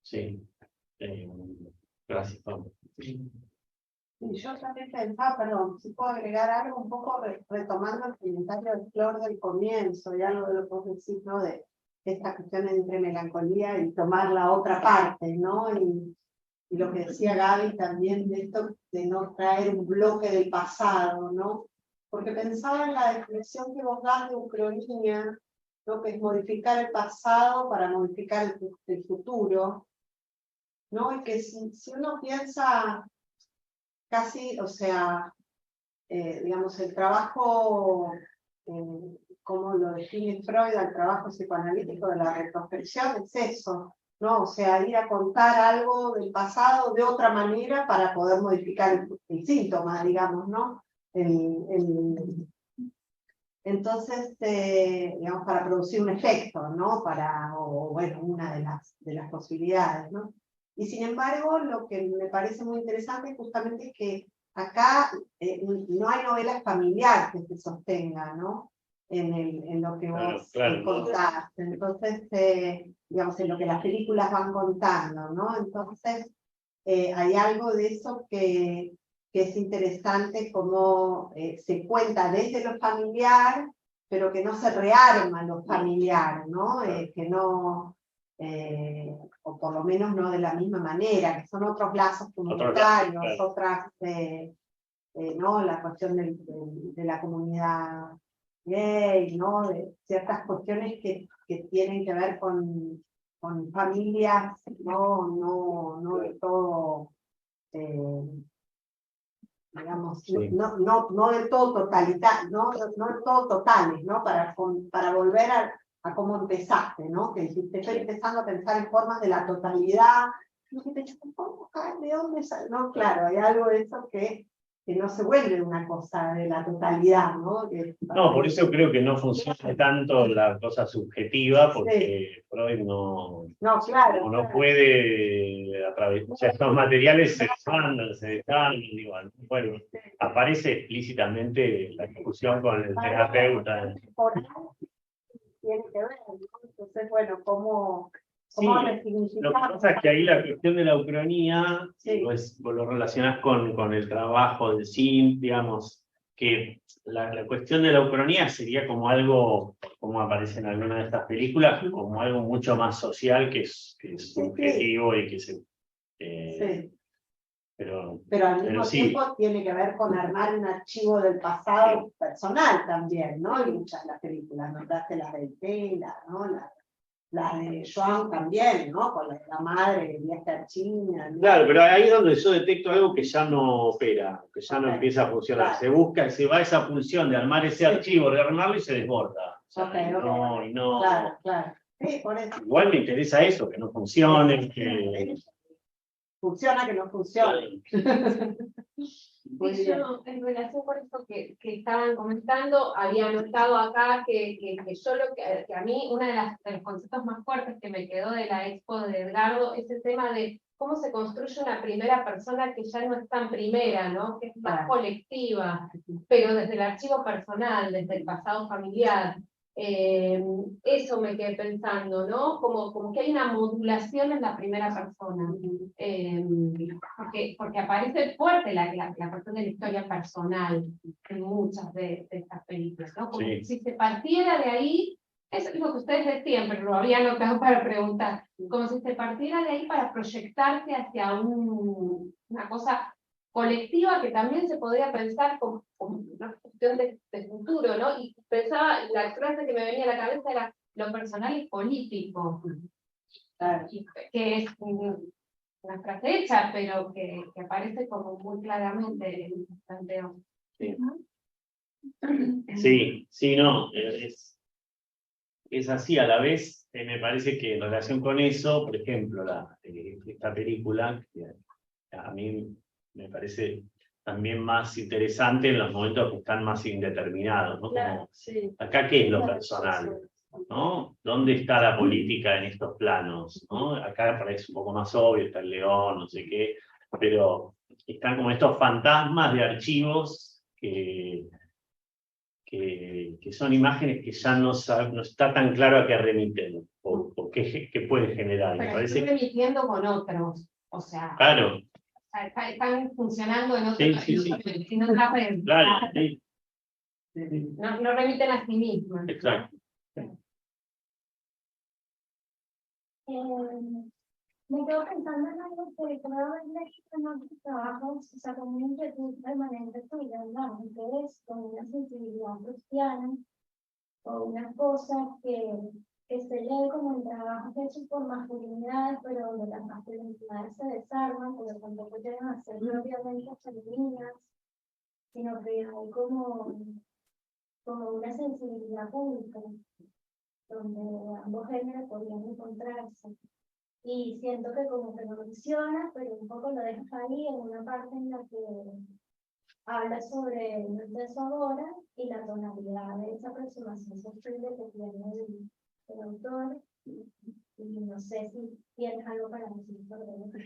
Sí. Gracias, Pablo. Y yo también pensaba, perdón, si puedo agregar algo un poco retomando el comentario de Flor del comienzo, ya lo de lo que vos decís, ¿no? De esta cuestión entre melancolía y tomar la otra parte, ¿no? Y lo que decía Gaby también de esto de no traer un bloque del pasado, ¿no? Porque pensaba en la definición que vos das de ucronía, ¿no? Que es modificar el pasado para modificar el futuro, ¿no? Y que si uno piensa casi, o sea, digamos, el trabajo, como lo define Freud, el trabajo psicoanalítico de la retrospección, es eso, ¿no? O sea, ir a contar algo del pasado de otra manera para poder modificar el síntoma, digamos, ¿no? Entonces, digamos, para producir un efecto, ¿no? O bueno, una de las posibilidades, ¿no? Y sin embargo, lo que me parece muy interesante justamente es que acá no hay novela familiar que se sostenga, ¿no? En lo que vos contás. Entonces, digamos, en lo que las películas van contando, ¿no? Entonces, hay algo de eso que es interesante, como se cuenta desde lo familiar, pero que no se rearma lo familiar, ¿no? Que no... o por lo menos no de la misma manera, que son otros lazos comunitarios, otras, ¿no? La cuestión de la comunidad gay, ¿no? De ciertas cuestiones que tienen que ver con familias, no de todo, digamos, sí. no del todo totalitario, no del todo totales, ¿no? Para volver a cómo empezaste, ¿no? Que te estoy empezando a pensar en formas de la totalidad. ¿De dónde sale? No, claro, hay algo de eso que no se vuelve una cosa de la totalidad, ¿no? No, por eso creo que no funciona tanto la cosa subjetiva, porque Freud no puede atravesar, o sea, estos materiales se desvandan, igual. Bueno, aparece explícitamente la discusión con el terapeuta. Tiene que ver, ¿no? Entonces, bueno, ¿cómo Sí, lo que pasa es que ahí la cuestión de la ucronía, pues, vos lo relacionás con el trabajo del cine, digamos, que la cuestión de la ucronía sería como algo, como aparece en alguna de estas películas, como algo mucho más social que es subjetivo y que se... Pero al mismo tiempo tiene que ver con armar un archivo del pasado personal también, ¿no? Y muchas de las películas, nombraste las de Tela, ¿no? La de Joan también, ¿no? Con la madre que viaja a China, ¿no? Claro, pero ahí es donde yo detecto algo que ya no opera, que ya no empieza a funcionar. Claro. Se va esa pulsión de armar ese archivo, de armarlo y se desborda. No. Claro. Sí, por eso. Igual me interesa eso, que no funcione, que... Funciona, que no funciona. Yo, en relación con esto que estaban comentando, había notado acá que a mí uno de los conceptos más fuertes que me quedó de la expo de Edgardo es el tema de cómo se construye una primera persona que ya no es tan primera, ¿no? Que es más colectiva, pero desde el archivo personal, desde el pasado familiar. Eso me quedé pensando, ¿no? Como que hay una modulación en la primera persona, porque aparece fuerte la cuestión de la historia personal en muchas de estas películas, ¿no? Como si se partiera de ahí, eso es lo que ustedes decían, pero lo había anotado para preguntar, como si se partiera de ahí para proyectarse hacia una cosa colectiva que también se podría pensar como una cuestión de futuro, ¿no? Y pensaba, la frase que me venía a la cabeza era lo personal y político, que es una frase hecha, pero que aparece como muy claramente en el planteo. Sí, no, es así, a la vez me parece que en relación con eso, por ejemplo, esta película, que a mí me parece también más interesante en los momentos que están más indeterminados, ¿no? Como, acá, ¿qué es lo personal? ¿no? ¿Dónde está la política en estos planos? ¿No? Acá parece un poco más obvio, está el león, no sé qué, pero están como estos fantasmas de archivos que son imágenes que ya no está tan claro a qué remiten o qué pueden generar. Me Pero parece estoy remitiendo con otros, o sea, claro, están funcionando en sí, otros, sí, sí, en otras redes. claro, sí, No remiten a sí mismas. exacto. Me quedo pensando en algo que creo en otros trabajos, o sea, como una inquietud permanente tuya, ¿no? Que es con una sensibilidad cristiana o una cosa que se lee como en trabajos hechos por masculinidades, pero donde las masculinidades se desarman, pero tampoco llegan a ser propiamente femeninas, sino que hay como una sensibilidad pública, donde ambos géneros podrían encontrarse. Y siento que como que lo mencionas, pero un poco lo dejas ahí en una parte en la que habla sobre el beso ahora y la tonalidad de esa aproximación sexual que tiene el autor. Y no sé si tienes algo para decir sobre eso.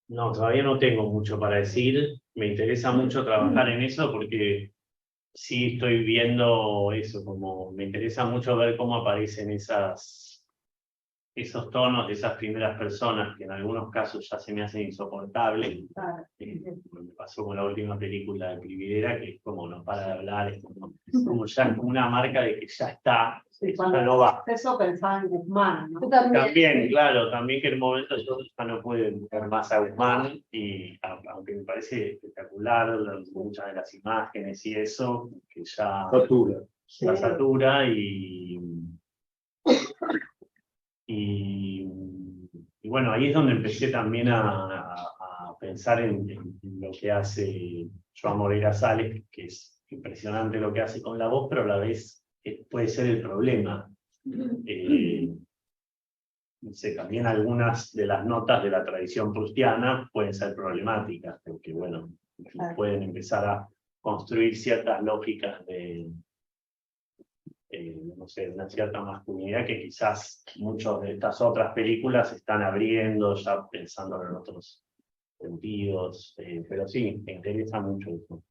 No, todavía no tengo mucho para decir. Me interesa mucho trabajar en eso porque sí estoy viendo eso, como me interesa mucho ver cómo aparecen esos tonos de esas primeras personas que en algunos casos ya se me hacen insoportables. Me pasó con la última película de Prividera, que es como no para de hablar, es como ya como una marca de que ya está, ya no va. Eso pensaba en Guzmán, ¿no? También, claro, también que en el momento yo ya no puedo ver más a Guzmán, y aunque me parece espectacular muchas de las imágenes y eso, que ya satura y bueno, ahí es donde empecé también a pensar en lo que hace Joan Moreira Salles, que es impresionante lo que hace con la voz, pero a la vez puede ser el problema. No sé, también algunas de las notas de la tradición prustiana pueden ser problemáticas, porque bueno, pueden empezar a construir ciertas lógicas de no sé, una cierta masculinidad que quizás muchas de estas otras películas están abriendo, ya pensando en otros sentidos, pero sí, me interesa mucho eso.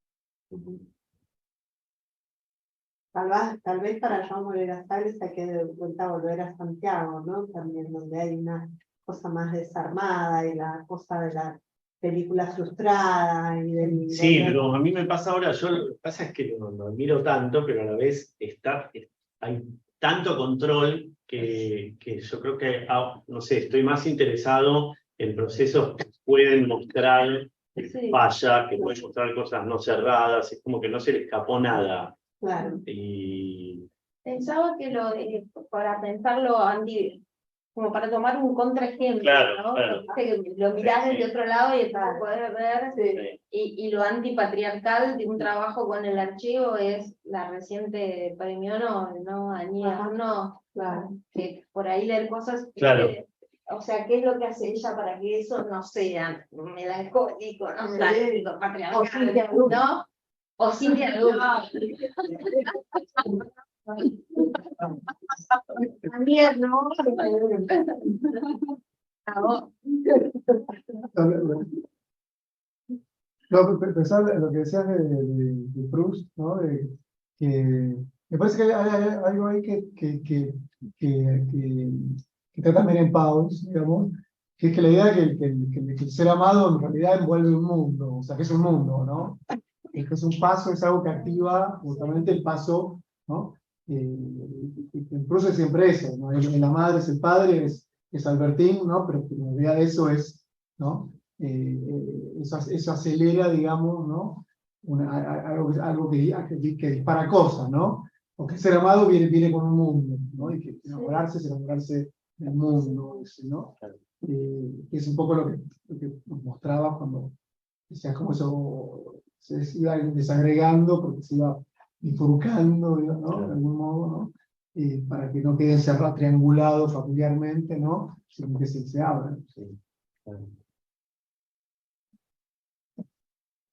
Tal vez para Joan Moreira Salles hay que de vuelta volver a Santiago, ¿no? También donde hay una cosa más desarmada y la cosa de la película frustrada y del... Sí, pero a mí me pasa ahora, lo que pasa es que no admiro tanto, pero a la vez hay tanto control que yo creo que, no sé, estoy más interesado en procesos que pueden mostrar falla, que pueden mostrar cosas no cerradas, es como que no se le escapó nada. Claro. Y... Pensaba que para pensarlo, Andy, como para tomar un contraejemplo, claro, ¿no? claro. Que lo mirás desde otro lado y Claro. podés ver, y lo antipatriarcal de un trabajo con el archivo es la reciente premio Nobel, ¿no? Añez Arnaud, Claro. que por ahí leer cosas, Claro. o sea, ¿qué es lo que hace ella para que eso no sea melancólico, nostálgico, patriarcal, ¿no? O sin diálogo. También, ¿no? No, pensar en lo que decías de Proust, ¿no? Que me parece que hay algo ahí que está también en Pavos, digamos, que es que la idea de que el ser amado en realidad envuelve un mundo, o sea, que es un mundo, ¿no? Es que es un paso, es algo que activa justamente el paso, ¿no? En Proust es siempre eso, ¿no? La madre es el padre, es Albertín, ¿no? Pero en realidad eso es, ¿no? Eso acelera, digamos, ¿no? Algo que dispara cosas, ¿no? Porque ser amado viene con un mundo, ¿no? Y que enamorarse es enamorarse del mundo, ¿no? Que es un poco lo que nos mostraba cuando decías cómo eso se iba desagregando, porque se iba bifurcando, ¿no? De algún modo, ¿no? Para que no queden cerrados, triangulados familiarmente, ¿no? Sino que se abran. Sí, claro.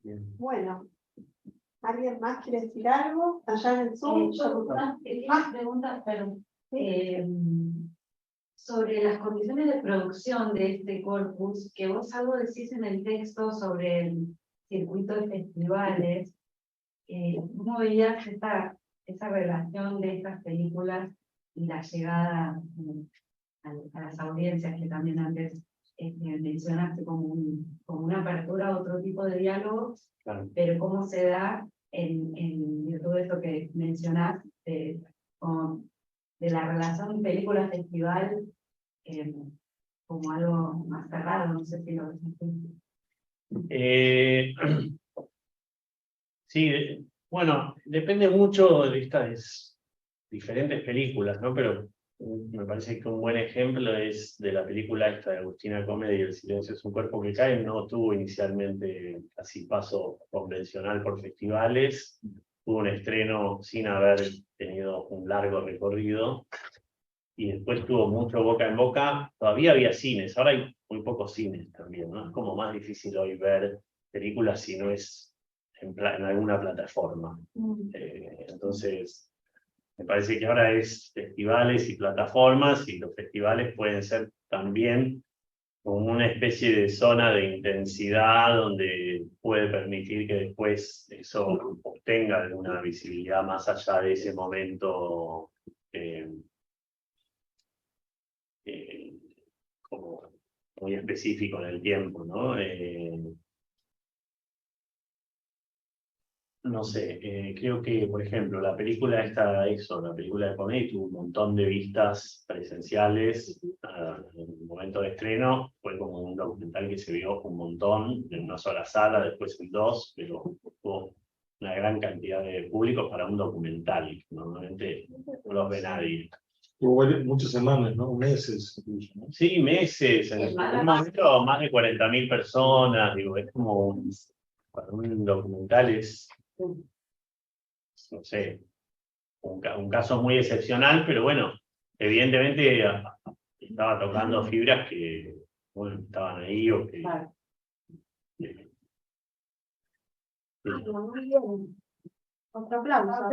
Bien. Bueno, ¿Alguien más quiere decir algo? Allá en el Zoom. Una pregunta, perdón. Sobre las condiciones de producción de este corpus, que vos algo decís en el texto sobre el circuito de festivales, ¿cómo veías esa relación de estas películas y la llegada a las audiencias que también antes mencionaste como una apertura a otro tipo de diálogo, Claro. pero cómo se da en virtud de esto que mencionás, de la relación película-festival como algo más cerrado, no sé si lo ves así. Sí, bueno, depende mucho de estas diferentes películas, ¿no? Pero me parece que un buen ejemplo es de la película esta de Agustina Comedy, El silencio es un cuerpo que cae. No tuvo inicialmente casi paso convencional por festivales, tuvo un estreno sin haber tenido un largo recorrido, y después tuvo mucho boca en boca. Todavía había cines, ahora hay muy pocos cines también, ¿no? Es como más difícil hoy ver películas si no es en alguna plataforma. Entonces, me parece que ahora es festivales y plataformas, y los festivales pueden ser también como una especie de zona de intensidad donde puede permitir que después eso obtenga alguna visibilidad más allá de ese momento como muy específico en el tiempo, ¿no? No sé, creo que, por ejemplo, la película la película de Comedy tuvo un montón de vistas presenciales en el momento de estreno. Fue como un documental que se vio un montón en una sola sala, después en dos, pero tuvo una gran cantidad de público para un documental, que normalmente no los ve nadie. Hubo muchas semanas, ¿no? Meses. ¿No? Sí, meses. En un momento más de 40.000 personas. Digo, es como para un documental es, no sé, un caso muy excepcional, pero bueno, evidentemente estaba tocando fibras que, bueno, estaban ahí o que... Muy bien. Otro aplauso.